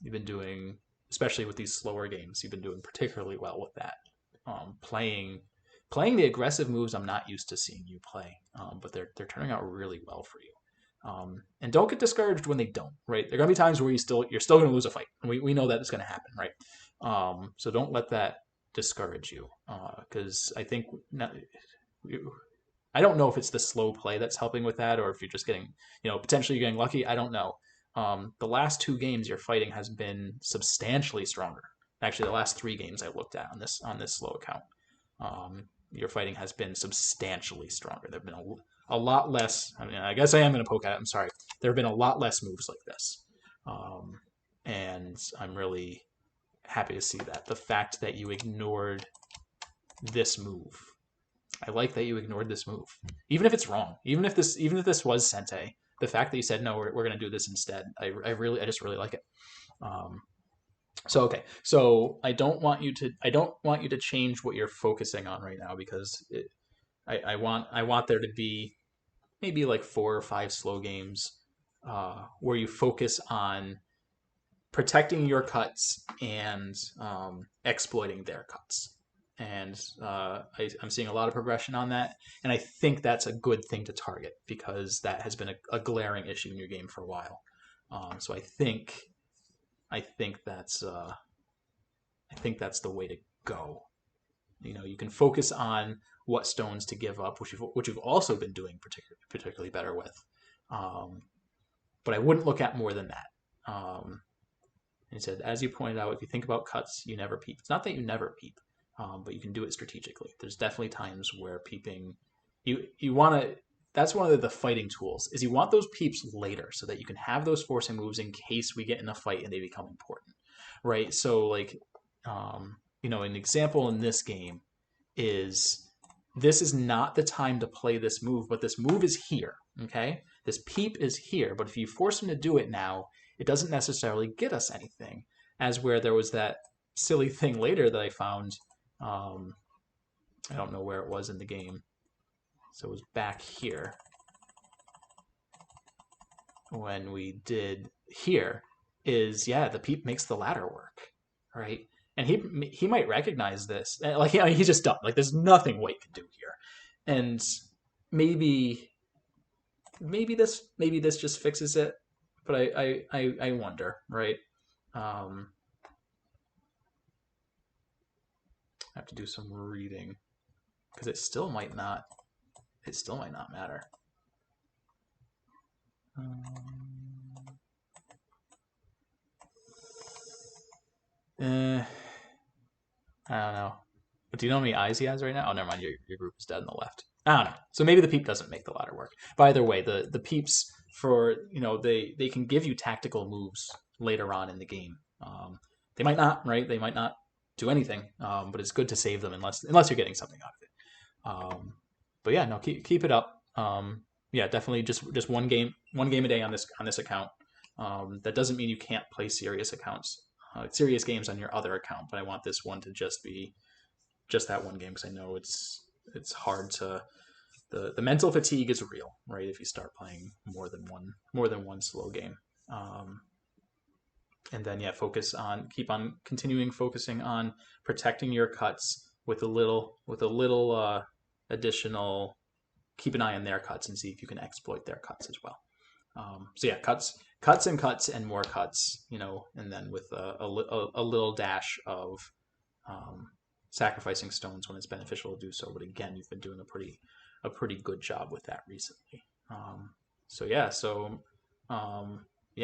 You've been doing, especially with these slower games, you've been doing particularly well with that. Playing the aggressive moves I'm not used to seeing you play, but they're turning out really well for you. And don't get discouraged when they don't, right? There are gonna be times where you're still gonna lose a fight, and we know that it's gonna happen, right? So don't let that discourage you, because I think I don't know if it's the slow play that's helping with that, or if you're just getting, potentially you're getting lucky. I don't know. The last 2 games your fighting has been substantially stronger. Actually, the last 3 games I looked at on this slow account, your fighting has been substantially stronger. There've been a lot less. I mean, I guess I am going to poke at it. I'm sorry. There have been a lot less moves like this, and I'm really happy to see that. The fact that you ignored this move. I like that you ignored this move, even if it's wrong. Even if this was Sente, the fact that you said no, we're going to do this instead. I just really like it. So okay, so I don't want you to change what you're focusing on right now, because I want there to be maybe like 4 or 5 slow games where you focus on protecting your cuts and exploiting their cuts. And I'm seeing a lot of progression on that, and I think that's a good thing to target, because that has been a glaring issue in your game for a while. So I think that's the way to go. You can focus on what stones to give up, which you've also been doing particularly better with. But I wouldn't look at more than that. And he said, as you pointed out, if you think about cuts, you never peep. It's not that you never peep, but you can do it strategically. There's definitely times where peeping, you want to. That's one of the fighting tools, is you want those peeps later so that you can have those forcing moves in case we get in a fight and they become important, right? So like, an example in this game is, this is not the time to play this move, but this move is here, okay? This peep is here, but if you force him to do it now, it doesn't necessarily get us anything. As where there was that silly thing later that I found, I don't know where it was in the game. So it was back here when we did here, is, yeah, the peep makes the ladder work, right? And he might recognize this. Like, he's just done. Like, there's nothing White can do here. And maybe this just fixes it, but I wonder, right? I have to do some reading, because it still might not. it still might not matter. I don't know. But do you know how many eyes he has right now? Oh, never mind. Your group is dead on the left. I don't know. So maybe the peep doesn't make the ladder work. But either way, the peeps for they can give you tactical moves later on in the game. They might not, right? They might not do anything. But it's good to save them unless you're getting something out of it. But yeah, no, keep it up. Yeah, definitely just one game a day on this account. That doesn't mean you can't play serious games on your other account, but I want this one to just be just that one game because I know it's hard to the mental fatigue is real, right? If you start playing more than one slow game, and then yeah, keep on continuing focusing on protecting your cuts with a little additional. Keep an eye on their cuts and see if you can exploit their cuts as well. So yeah, cuts and more cuts, and then with a little dash of sacrificing stones when it's beneficial to do so. But again, you've been doing a pretty good job with that recently. So yeah,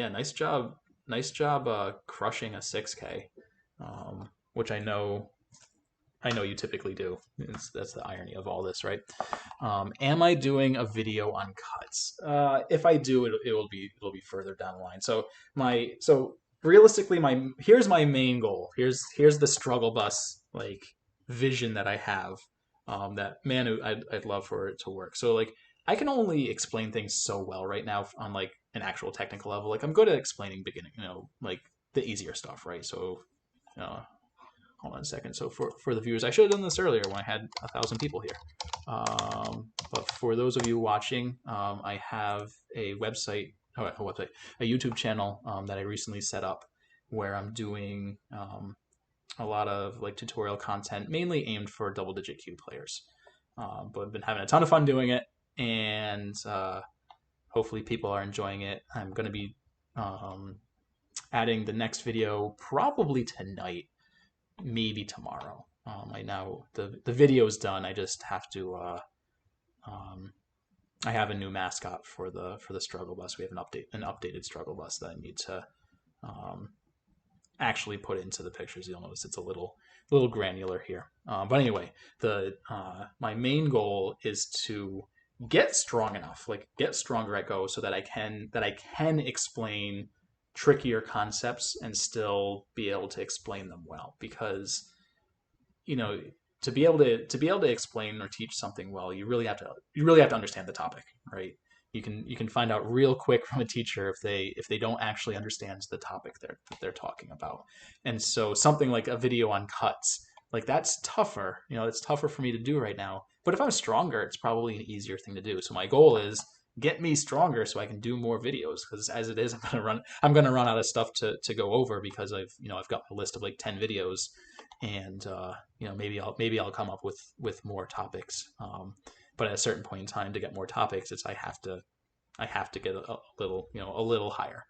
nice job crushing a 6K, which I know you typically do. That's the irony of all this, right? Am I doing a video on cuts? If I do, it'll be further down the line. So realistically, here's my main goal. Here's the Strugglebus vision that I have. That man, I'd love for it to work. So I can only explain things so well right now on an actual technical level. I'm good at explaining beginning, the easier stuff, right? So hold on a second. So for the viewers, I should have done this earlier when I had 1,000 people here. But for those of you watching, I have a website, a YouTube channel that I recently set up where I'm doing a lot of tutorial content, mainly aimed for double-digit Q players. But I've been having a ton of fun doing it, and hopefully people are enjoying it. I'm going to be adding the next video probably tonight, maybe tomorrow. I now the video's done. I just have to. I have a new mascot for the struggle bus. We have an updated struggle bus that I need to actually put into the pictures. You'll notice it's a little granular here. But anyway, my main goal is to get strong enough, get stronger at Go, so that I can explain trickier concepts and still be able to explain them well. Because to be able to explain or teach something well, you really have to understand the topic, right? You can find out real quick from a teacher if they don't actually understand the topic that they're talking about. And so something like a video on cuts, that's tougher. It's tougher for me to do right now. But if I'm stronger, it's probably an easier thing to do. So my goal is get me stronger so I can do more videos, because as it is, I'm gonna run out of stuff to go over, because I've got a list of 10 videos, and maybe I'll come up with more topics. But at a certain point in time, to get more topics, I have to get a little higher.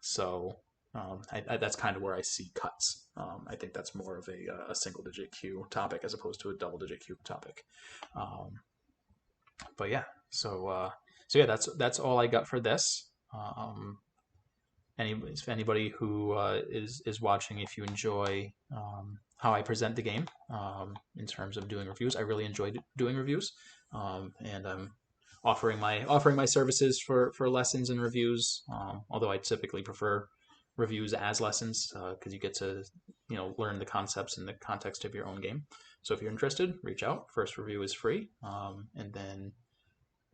That's kind of where I see cuts. I think that's more of a single digit Q topic as opposed to a double digit Q topic. But yeah, so yeah, that's all I got for this. Anybody who is watching, if you enjoy how I present the game in terms of doing reviews, I really enjoy doing reviews, and I'm offering my services for lessons and reviews. Although I typically prefer reviews as lessons, because you get to learn the concepts in the context of your own game. So if you're interested, reach out. First review is free, and then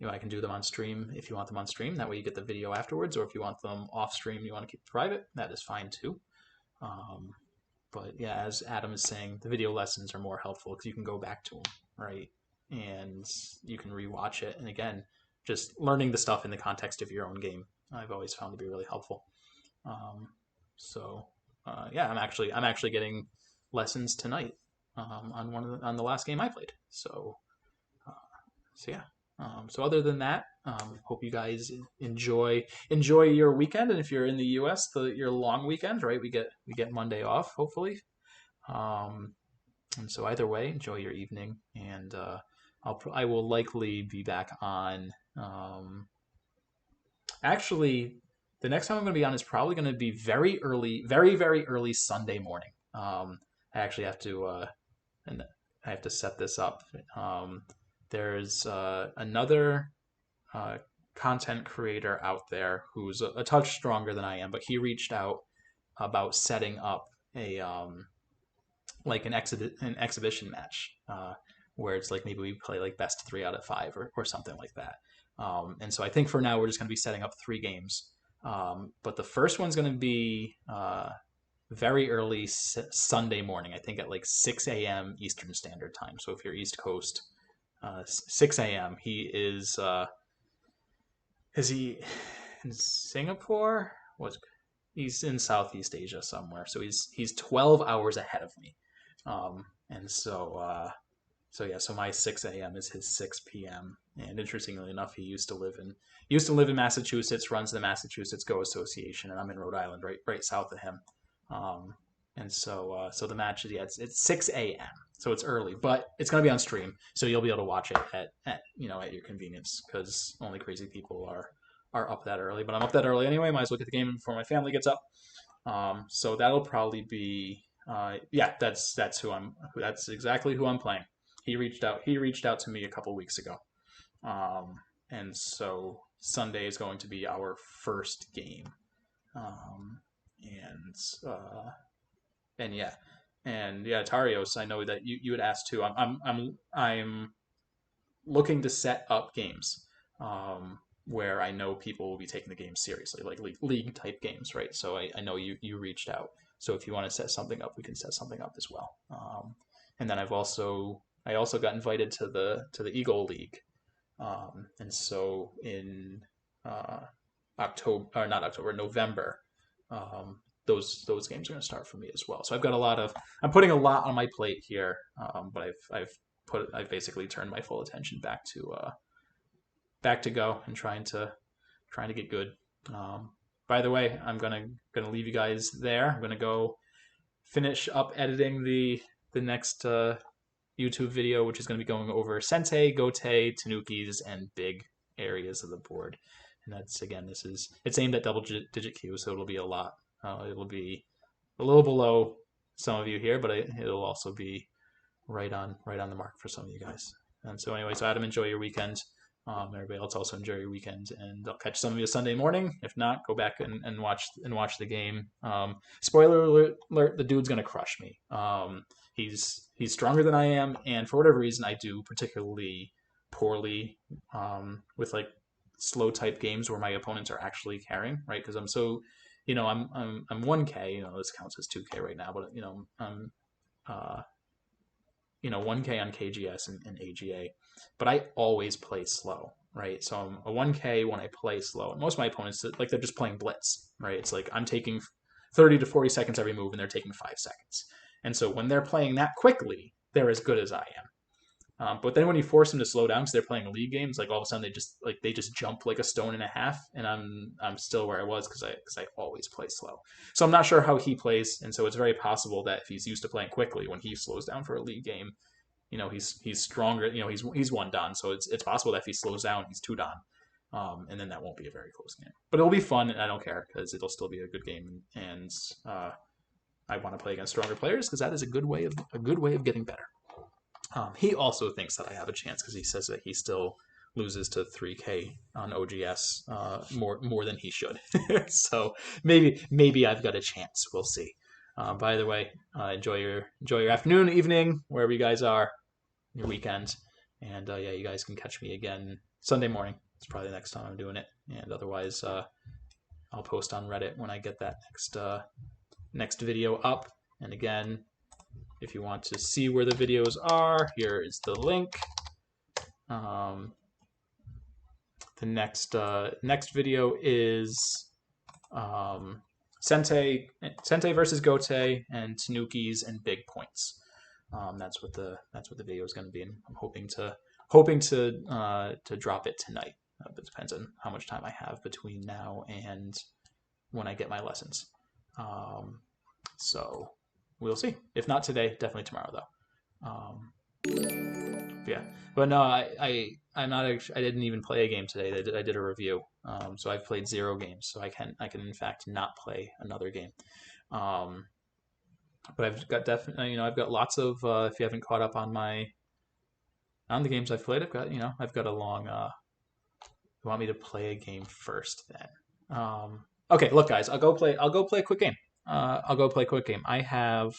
I can do them on stream if you want them on stream. That way you get the video afterwards, or if you want them off stream, you want to keep it private, that is fine too. But yeah, as Adam is saying, the video lessons are more helpful because you can go back to them, right? And you can rewatch it. And again, just learning the stuff in the context of your own game, I've always found to be really helpful. Yeah, I'm actually getting lessons tonight on the last game I played. So yeah. So other than that, hope you guys enjoy your weekend, and if you're in the U.S., your long weekend, right? We get Monday off, hopefully. And so either way, enjoy your evening, and I will likely be back on. Actually, the next time I'm going to be on is probably going to be very early, very early Sunday morning. I actually have to and I have to set this up. There's another uh, content creator out there who's a touch stronger than I am, but he reached out about setting up a like an exhibition match where it's like maybe we play like best 3 out of 5 or something like that. And so I think for now we're just going to be setting up 3 games. But the first one's going to be very early Sunday morning. I think at like 6 a.m. Eastern Standard Time. So if you're East Coast, 6 a.m. He is he in Singapore? He's in Southeast Asia somewhere. So he's 12 hours ahead of me. And so my 6 a.m. is his 6 p.m. And interestingly enough, he used to live in Massachusetts, runs the Massachusetts Go Association, and I'm in Rhode Island, right south of him. So the match is it's 6 a.m. So it's early, but it's gonna be on stream, so you'll be able to watch it at your convenience because only crazy people are up that early. But I'm up that early anyway. Might as well get the game before my family gets up. So that'll probably be that's that's exactly who I'm playing. He reached out to me a couple weeks ago. And so Sunday is going to be our first game. Um, and and yeah. And yeah, Tarios, I know that you had asked too. I'm looking to set up games where I know people will be taking the game seriously, like league type games, right? So I know you reached out. So if you want to set something up, we can set something up as well. And then I also got invited to the Eagle League, and so in October, or not October, November, those games are going to start for me as well. So I'm putting a lot on my plate here, but I've basically turned my full attention back to Go and trying to get good. By the way, I'm gonna leave you guys there. I'm gonna go finish up editing the next YouTube video, which is going to be going over Sente, Gote, Tanukis, and big areas of the board. And it's aimed at double digit Q, so it'll be a lot. It'll be a little below some of you here, but it'll also be right on the mark for some of you guys. And so anyway, so Adam, enjoy your weekend. Everybody else also enjoy your weekend, and I'll catch some of you Sunday morning. If not, go back and watch the game. Spoiler alert: the dude's gonna crush me. He's stronger than I am, and for whatever reason, I do particularly poorly with like slow type games where my opponents are actually carrying, right? Because I'm so, I'm 1K. This counts as 2K right now, but I'm 1K on KGS and AGA, but I always play slow, right? So I'm a 1K when I play slow, and most of my opponents, like, they're just playing blitz, right? It's like I'm taking 30 to 40 seconds every move, and they're taking 5 seconds. And so when they're playing that quickly, they're as good as I am. But then when you force them to slow down because they're playing league games, like all of a sudden they just jump like a stone and a half, and I'm still where I was because I always play slow. So I'm not sure how he plays, and so it's very possible that if he's used to playing quickly, when he slows down for a league game, he's stronger. He's 1 dan, so it's possible that if he slows down, he's 2 dan. And then that won't be a very close game, but it'll be fun, and I don't care because it'll still be a good game, and I want to play against stronger players because that is a good way of getting better. He also thinks that I have a chance because he says that he still loses to 3K on OGS more than he should. So maybe I've got a chance. We'll see. By the way, enjoy your afternoon, evening, wherever you guys are, your weekend, and you guys can catch me again Sunday morning. It's probably the next time I'm doing it, and otherwise I'll post on Reddit when I get that next video up. And again, if you want to see where the videos are, here is the link. The next video is Sente versus Gote and Tanukis and big points. That's what the video is going to be, and I'm hoping to drop it tonight. It depends on how much time I have between now and when I get my lessons. So we'll see. If not today, definitely tomorrow, though. Yeah, but no, I'm not. I didn't even play a game today. I did a review. So I've played 0 games. So I can in fact not play another game. Um, but I've got definitely, I've got lots of. If you haven't caught up on the games I've played, I've got a long. You want me to play a game first then? Okay, look, guys, I'll go play. I'll go play a quick game. I'll go play a quick game. I have.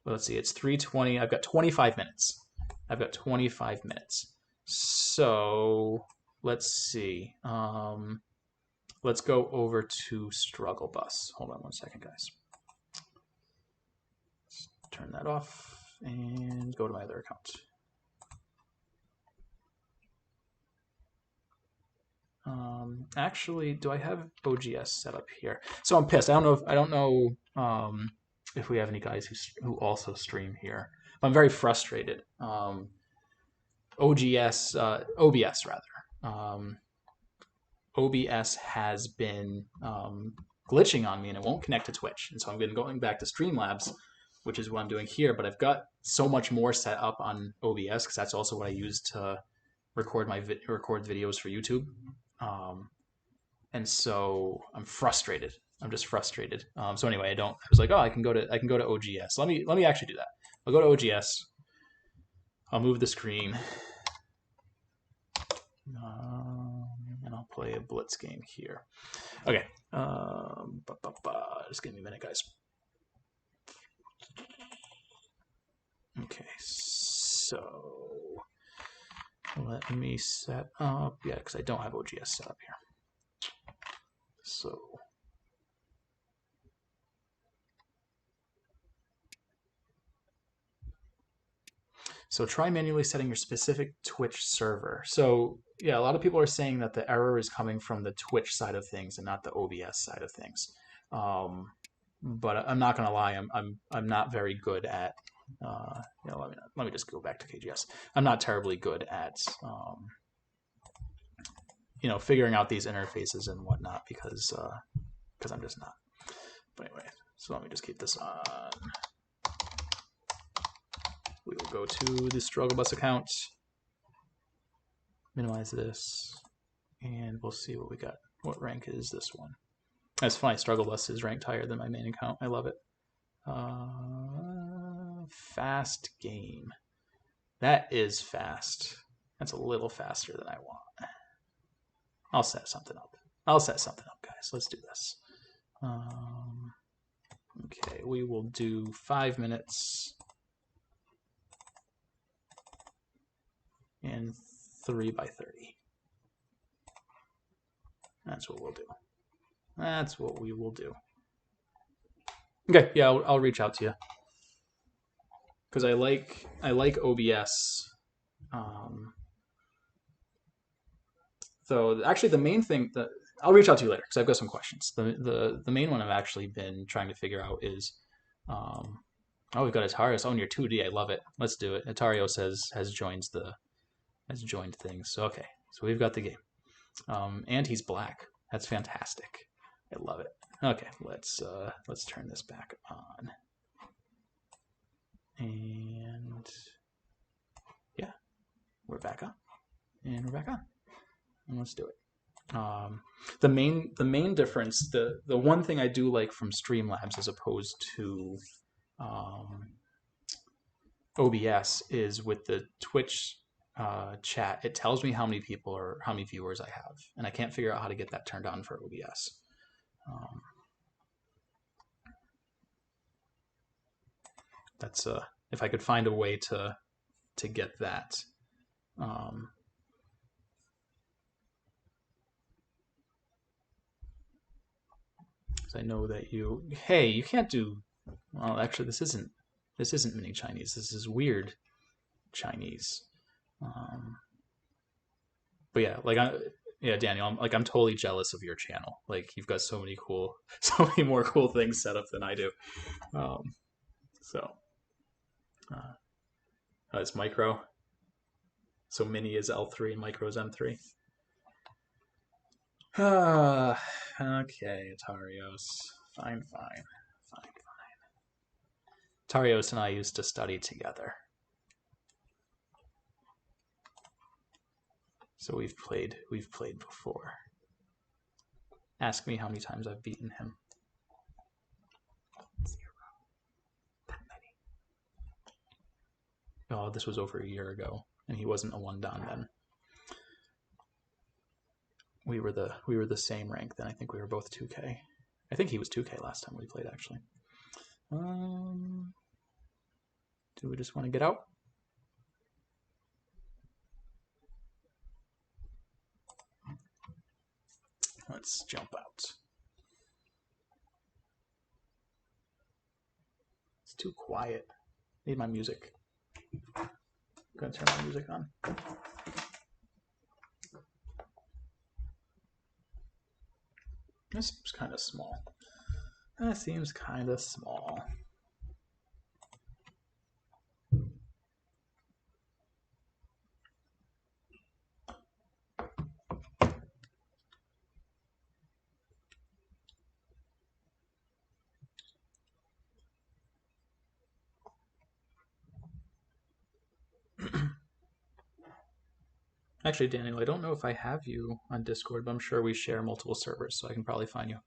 Well, let's see. It's 3:20. I've got 25 minutes. I've got 25 minutes. So let's see. Let's go over to Strugglebus. Hold on one second, guys. Let's turn that off and go to my other account. Actually, do I have OGS set up here? So I'm pissed. I don't know if we have any guys who also stream here. I'm very frustrated. OBS rather. OBS has been glitching on me and it won't connect to Twitch. And so I'm going back to Streamlabs, which is what I'm doing here. But I've got so much more set up on OBS because that's also what I use to record record videos for YouTube. And so I'm frustrated. I'm just frustrated. So anyway, I was like, oh, I can go to OGS. Let me actually do that. I'll go to OGS. I'll move the screen. And I'll play a Blitz game here. Okay. Just give me a minute, guys. Okay, so let me set up. Yeah, because I don't have OGS set up here. So try manually setting your specific Twitch server. So yeah, a lot of people are saying that the error is coming from the Twitch side of things and not the OBS side of things. But I'm not gonna lie, I'm not very good at. Let me just go back to KGS. I'm not terribly good at figuring out these interfaces and whatnot because I'm just not. But anyway, so let me just keep this on. We will go to the Strugglebus account, minimize this, and we'll see what we got. What rank is this one? That's funny, Strugglebus is ranked higher than my main account. I love it. Fast game. That is fast. That's a little faster than I want. I'll set something up. Guys. Let's do this. Okay, we will do 5 minutes and 3 by 30. That's what we'll do. That's what we will do. Okay, yeah, I'll reach out to you because I like OBS. So actually, the main thing that I'll reach out to you later because I've got some questions. The main one I've actually been trying to figure out is, oh, we've got Atarios. Oh, and you're 2D. I love it. Let's do it. Atarios has joined things. So okay, so we've got the game, and he's black. That's fantastic. I love it. Okay, let's turn this back on, and yeah, we're back on, and let's do it. The main difference, the one thing I do like from Streamlabs as opposed to OBS is with the Twitch chat. It tells me how many people or how many viewers I have, and I can't figure out how to get that turned on for OBS. That's if I could find a way to get that. I know that you can't do. Well, actually, this isn't mini Chinese. This is weird Chinese. But yeah, Daniel, I'm totally jealous of your channel. Like you've got so many more cool things set up than I do. It's micro. So mini is L3 and micro is M3. Okay, Atarios. Fine. Atarios and I used to study together. So we've played before. Ask me how many times I've beaten him. 0. That many. Oh, this was over a year ago, and he wasn't a 1 down then. We were the same rank then. I think we were both 2K. I think he was 2K last time we played, actually. Do we just want to get out? Let's jump out. It's too quiet. Need my music. I'm gonna turn my music on. This seems kind of small. That seems kind of small. Actually, Daniel, I don't know if I have you on Discord, but I'm sure we share multiple servers, so I can probably find you.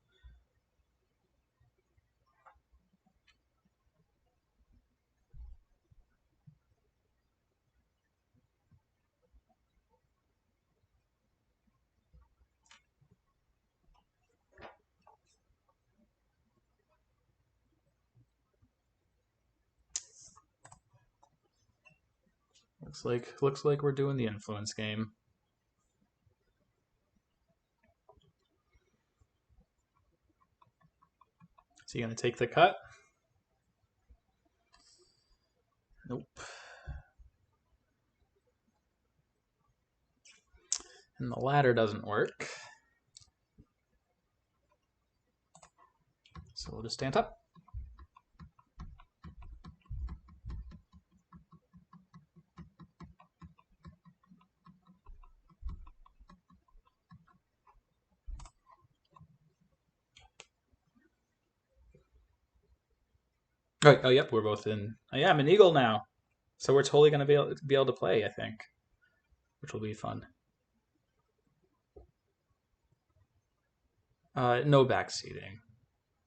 Looks like we're doing the influence game. Is he gonna take the cut? Nope. And the ladder doesn't work. So we'll just stand up. Oh, yep, we're both in. Oh, yeah, I'm an eagle now. So we're totally going to be able to play, I think, which will be fun. No backseating.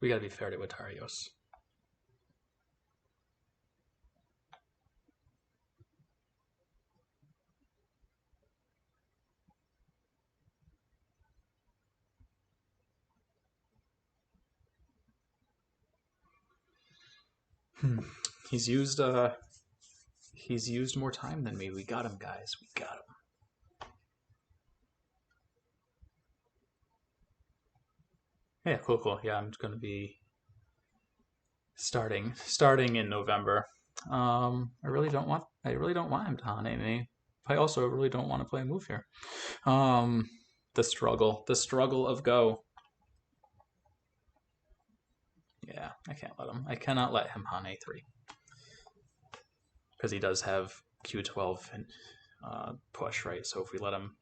We got to be fair to Atarios. He's used more time than me. We got him, guys. We got him. Yeah, cool. Yeah, I'm going to be starting in November. I really don't want him to Hane me. I also really don't want to play a move here. The struggle of Go. Yeah, I can't let him. I cannot let him Hane 3 because he does have Q12 and push, right? So if we let him,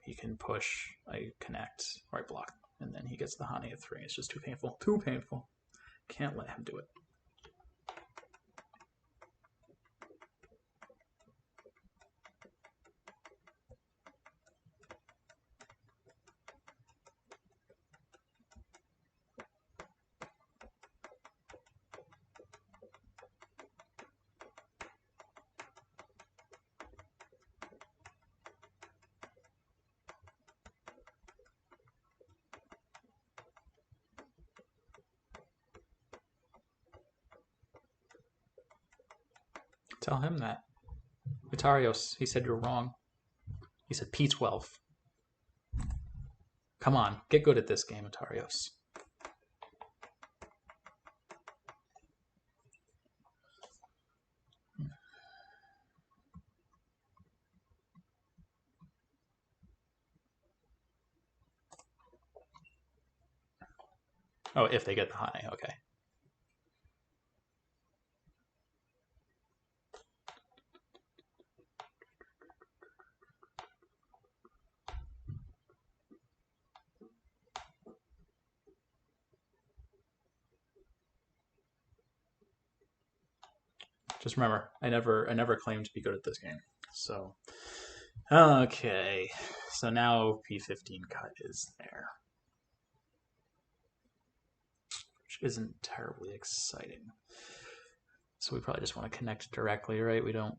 he can push. I connect, right block, and then he gets the Hane at 3. It's just too painful. Too painful. Can't let him do it. Tell him that. Atarios, he said you're wrong. He said P12. Come on, get good at this game, Atarios. Oh, if they get the Hane, okay. Just remember, I never claimed to be good at this game. So Okay, so now P15 cut is there, which isn't terribly exciting. So we probably just want to connect directly, right? We don't.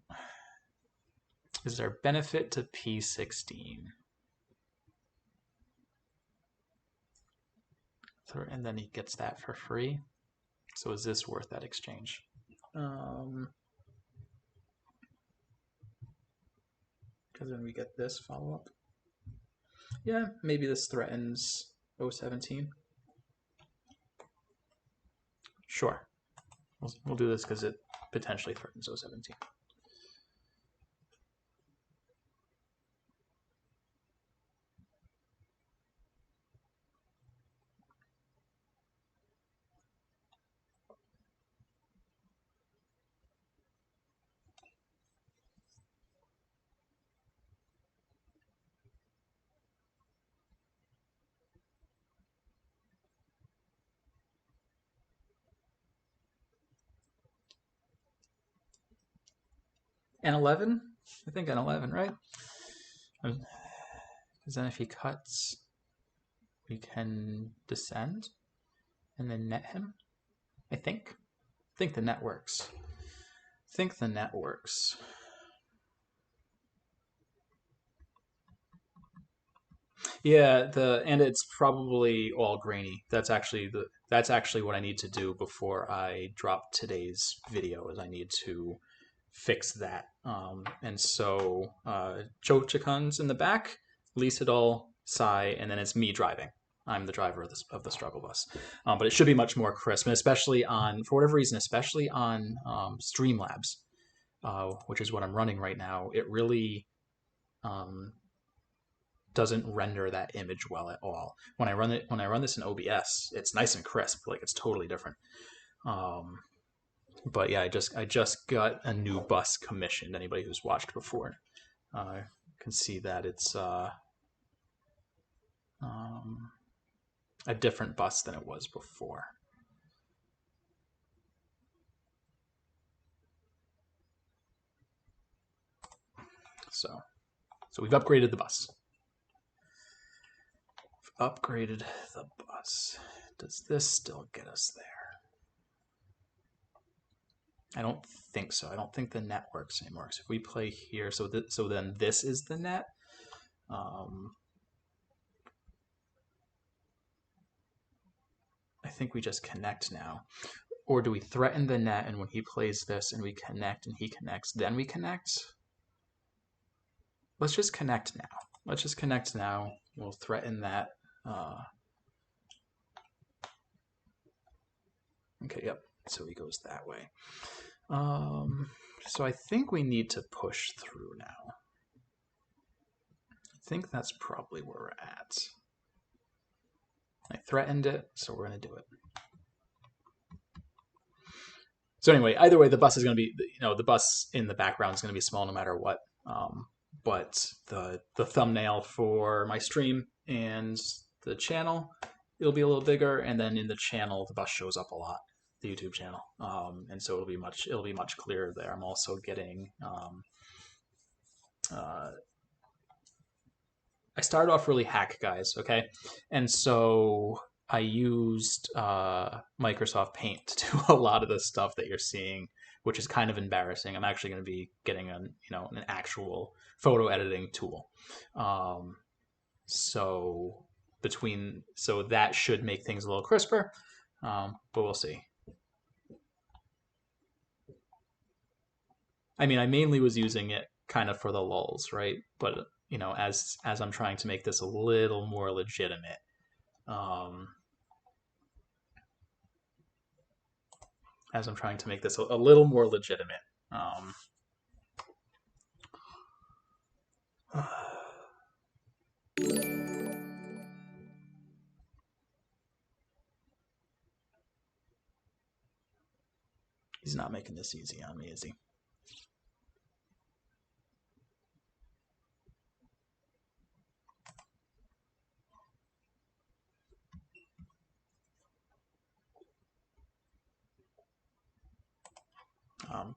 Is there benefit to P16? And then he gets that for free. So is this worth that exchange? Because then we get this follow up. Yeah, maybe this threatens 017. Sure. We'll do this because it potentially threatens 017. N11? I think N11, right? Because then if he cuts, we can descend and then net him. I think the net works. Yeah, and it's probably all grainy. That's actually what I need to do before I drop today's video. Is I need to fix that. And so Chochikun's in the back, Lisadol, Sai, and then it's me driving. I'm the driver of the struggle bus. But it should be much more crisp, and especially on, for whatever reason, especially on Streamlabs, which is what I'm running right now, it really doesn't render that image well at all. When I run this in OBS, it's nice and crisp, like it's totally different. But yeah, I just got a new bus commissioned. Anybody who's watched before can see that it's a different bus than it was before. So we've upgraded the bus. Does this still get us there? I don't think so. I don't think the net works anymore. So if we play here, so then this is the net. I think we just connect now. Or do we threaten the net, and when he plays this and we connect and he connects, then we connect? Let's just connect now. We'll threaten that. Okay, yep. So he goes that way. So I think we need to push through now. I think that's probably where we're at. I threatened it, so we're going to do it. So anyway, either way, the bus is going to be, the bus in the background is going to be small no matter what. But the thumbnail for my stream and the channel, it'll be a little bigger, and then in the channel, the bus shows up a lot, the YouTube channel, and so it'll be much clearer there. I'm also getting. I started off really hack, guys, okay? And so I used Microsoft Paint to do a lot of the stuff that you're seeing, which is kind of embarrassing. I'm actually going to be getting an actual photo editing tool. So that should make things a little crisper, but we'll see. I mean, I mainly was using it kind of for the lulls, right? But as I'm trying to make this a little more legitimate, he's not making this easy on me, is he?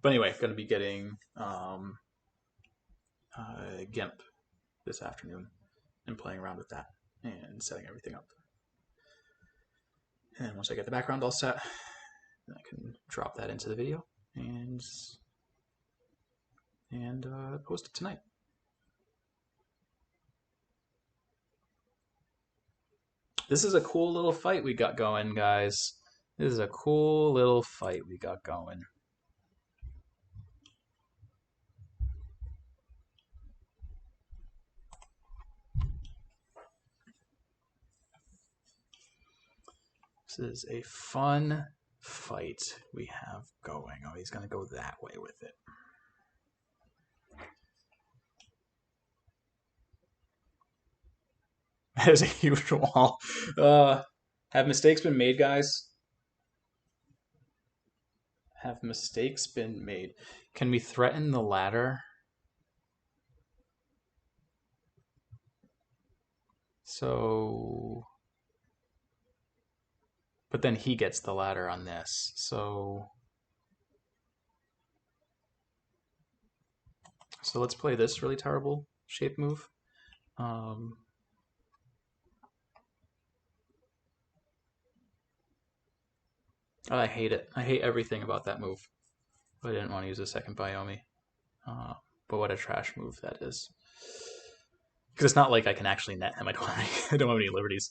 But anyway, going to be getting GIMP this afternoon and playing around with that and setting everything up. And once I get the background all set, then I can drop that into the video and post it tonight. This is a cool little fight we got going, guys. This is a cool little fight we got going. This is a fun fight we have going. Oh, he's going to go that way with it. As a huge wall. Have mistakes been made, guys? Have mistakes been made? Can we threaten the ladder? So... But then he gets the ladder on this, so... So let's play this really terrible shape move. I hate it. I hate everything about that move. I didn't want to use a second Biomi. But what a trash move that is. Because it's not like I can actually net him. I don't have any liberties.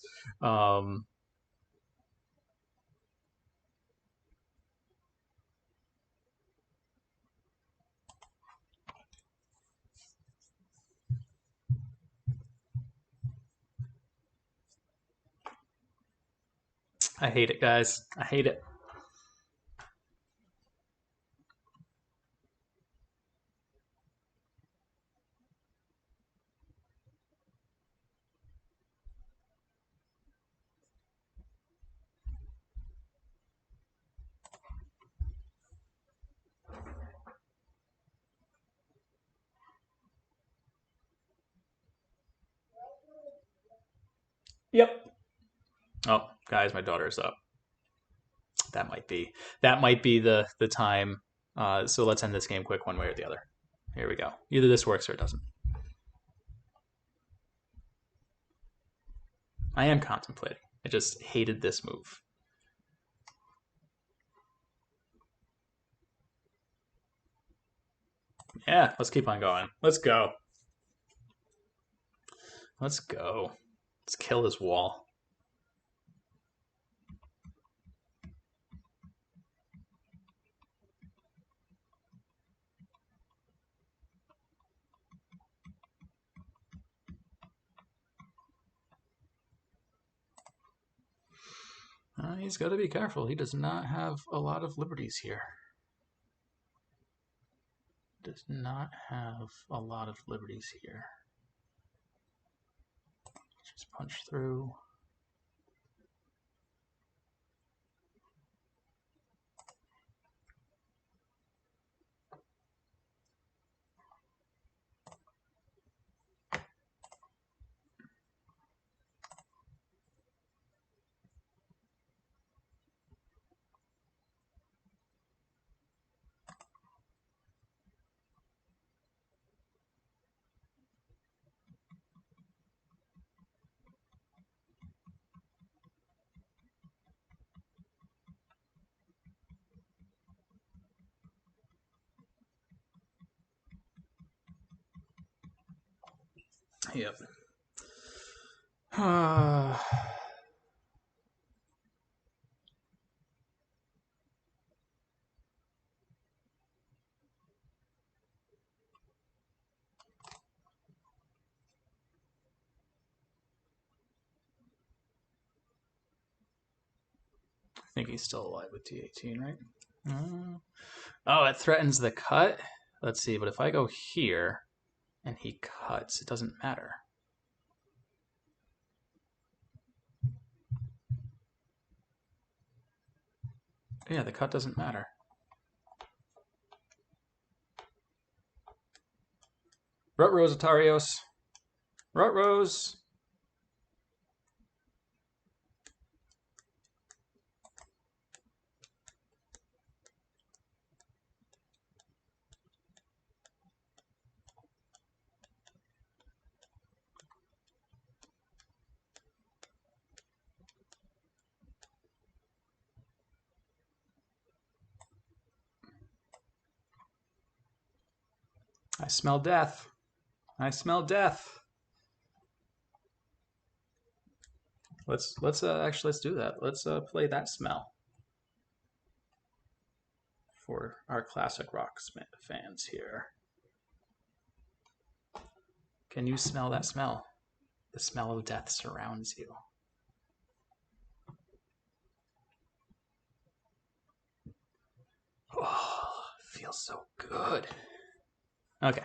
I hate it, guys. I hate it. Yep. Oh, guys, my daughter's up. That might be the time. So let's end this game quick, one way or the other. Here we go. Either this works or it doesn't. I am contemplating. I just hated this move. Yeah, let's keep on going. Let's go. Let's go. Let's kill this wall. He's got to be careful. He does not have a lot of liberties here. Does not have a lot of liberties here. Just punch through. Yep. I think he's still alive with T18, right? Oh, it threatens the cut? Let's see, but if I go here and he cuts, it doesn't matter. Yeah, the cut doesn't matter. Rutrose, Atarios. Rutrose. I smell death. I smell death. Let's do that. Let's play that smell for our classic rock fans here. Can you smell that smell? The smell of death surrounds you. Oh, feels so good. Okay.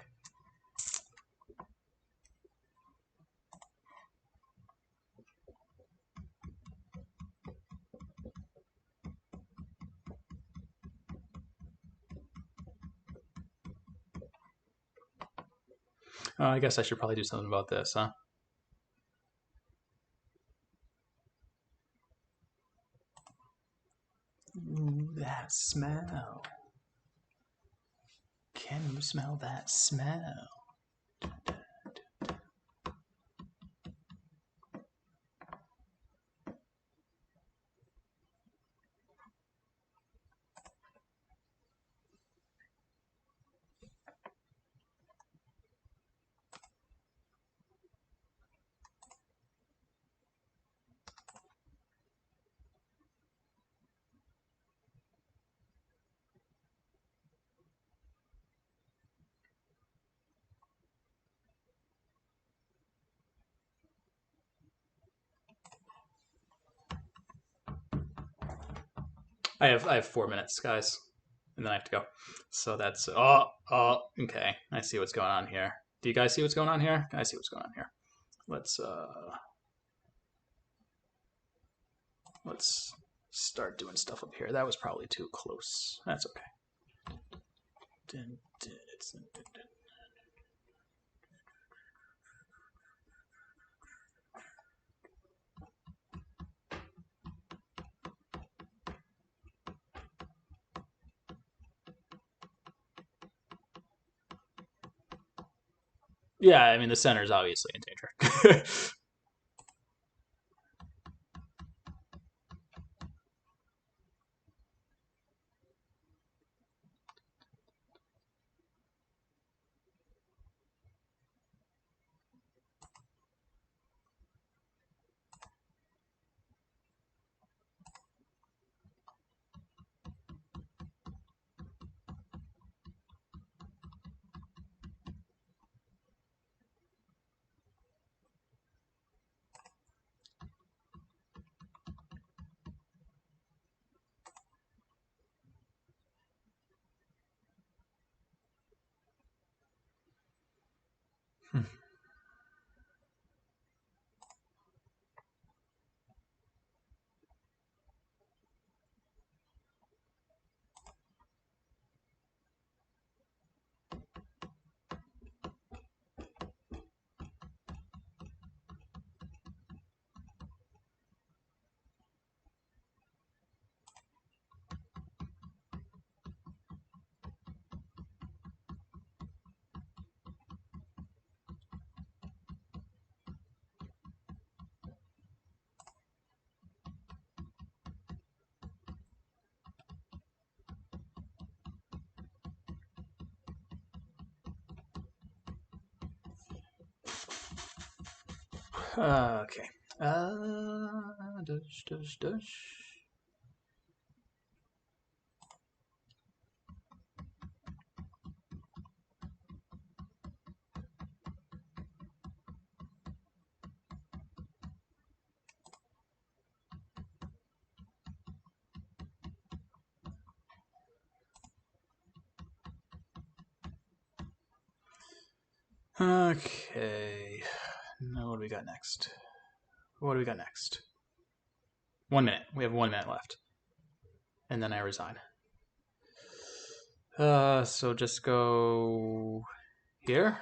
I guess I should probably do something about this, huh? Ooh, that smell. Can you smell that smell? I have 4 minutes, guys, and then I have to go. So that's okay. I see what's going on here. Do you guys see what's going on here? I see what's going on here. Let's start doing stuff up here. That was probably too close. That's okay. Yeah, I mean the center is obviously in danger. Okay. Dush. Okay. Now what do we got next? 1 minute. We have 1 minute left. And then I resign. So just go here.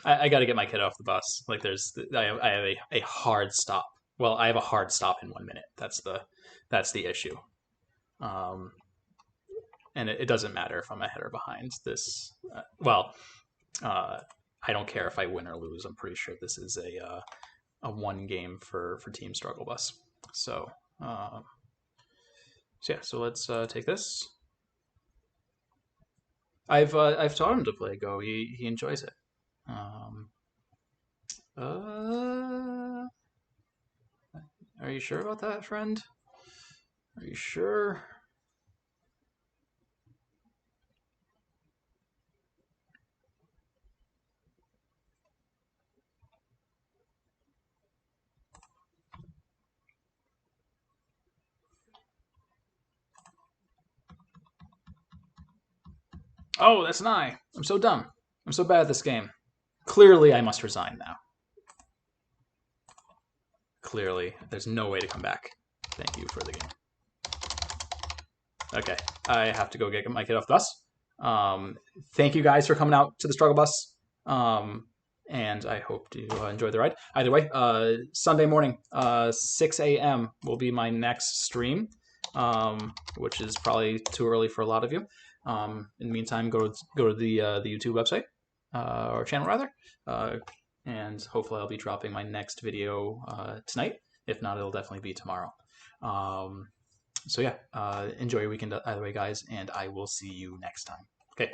I got to get my kid off the bus. Like I have a hard stop. Well, I have a hard stop in 1 minute. That's the issue. And it doesn't matter if I'm ahead or behind this. I don't care if I win or lose. I'm pretty sure this is a one game for Team Strugglebus. So So yeah, so let's take this. I've taught him to play Go. He enjoys it. Um, uh, are you sure about that, friend? Are you sure? Oh, that's an I. I'm so dumb. I'm so bad at this game. Clearly, I must resign now. Clearly, there's no way to come back. Thank you for the game. Okay, I have to go get my kid off the bus. Thank you guys for coming out to the struggle bus. And I hope to enjoy the ride. Either way, Sunday morning, 6 a.m. will be my next stream, which is probably too early for a lot of you. In the meantime, go to the YouTube website or channel rather, and hopefully I'll be dropping my next video tonight. If not, it'll definitely be tomorrow. So yeah, enjoy your weekend either way, guys, and I will see you next time. Okay.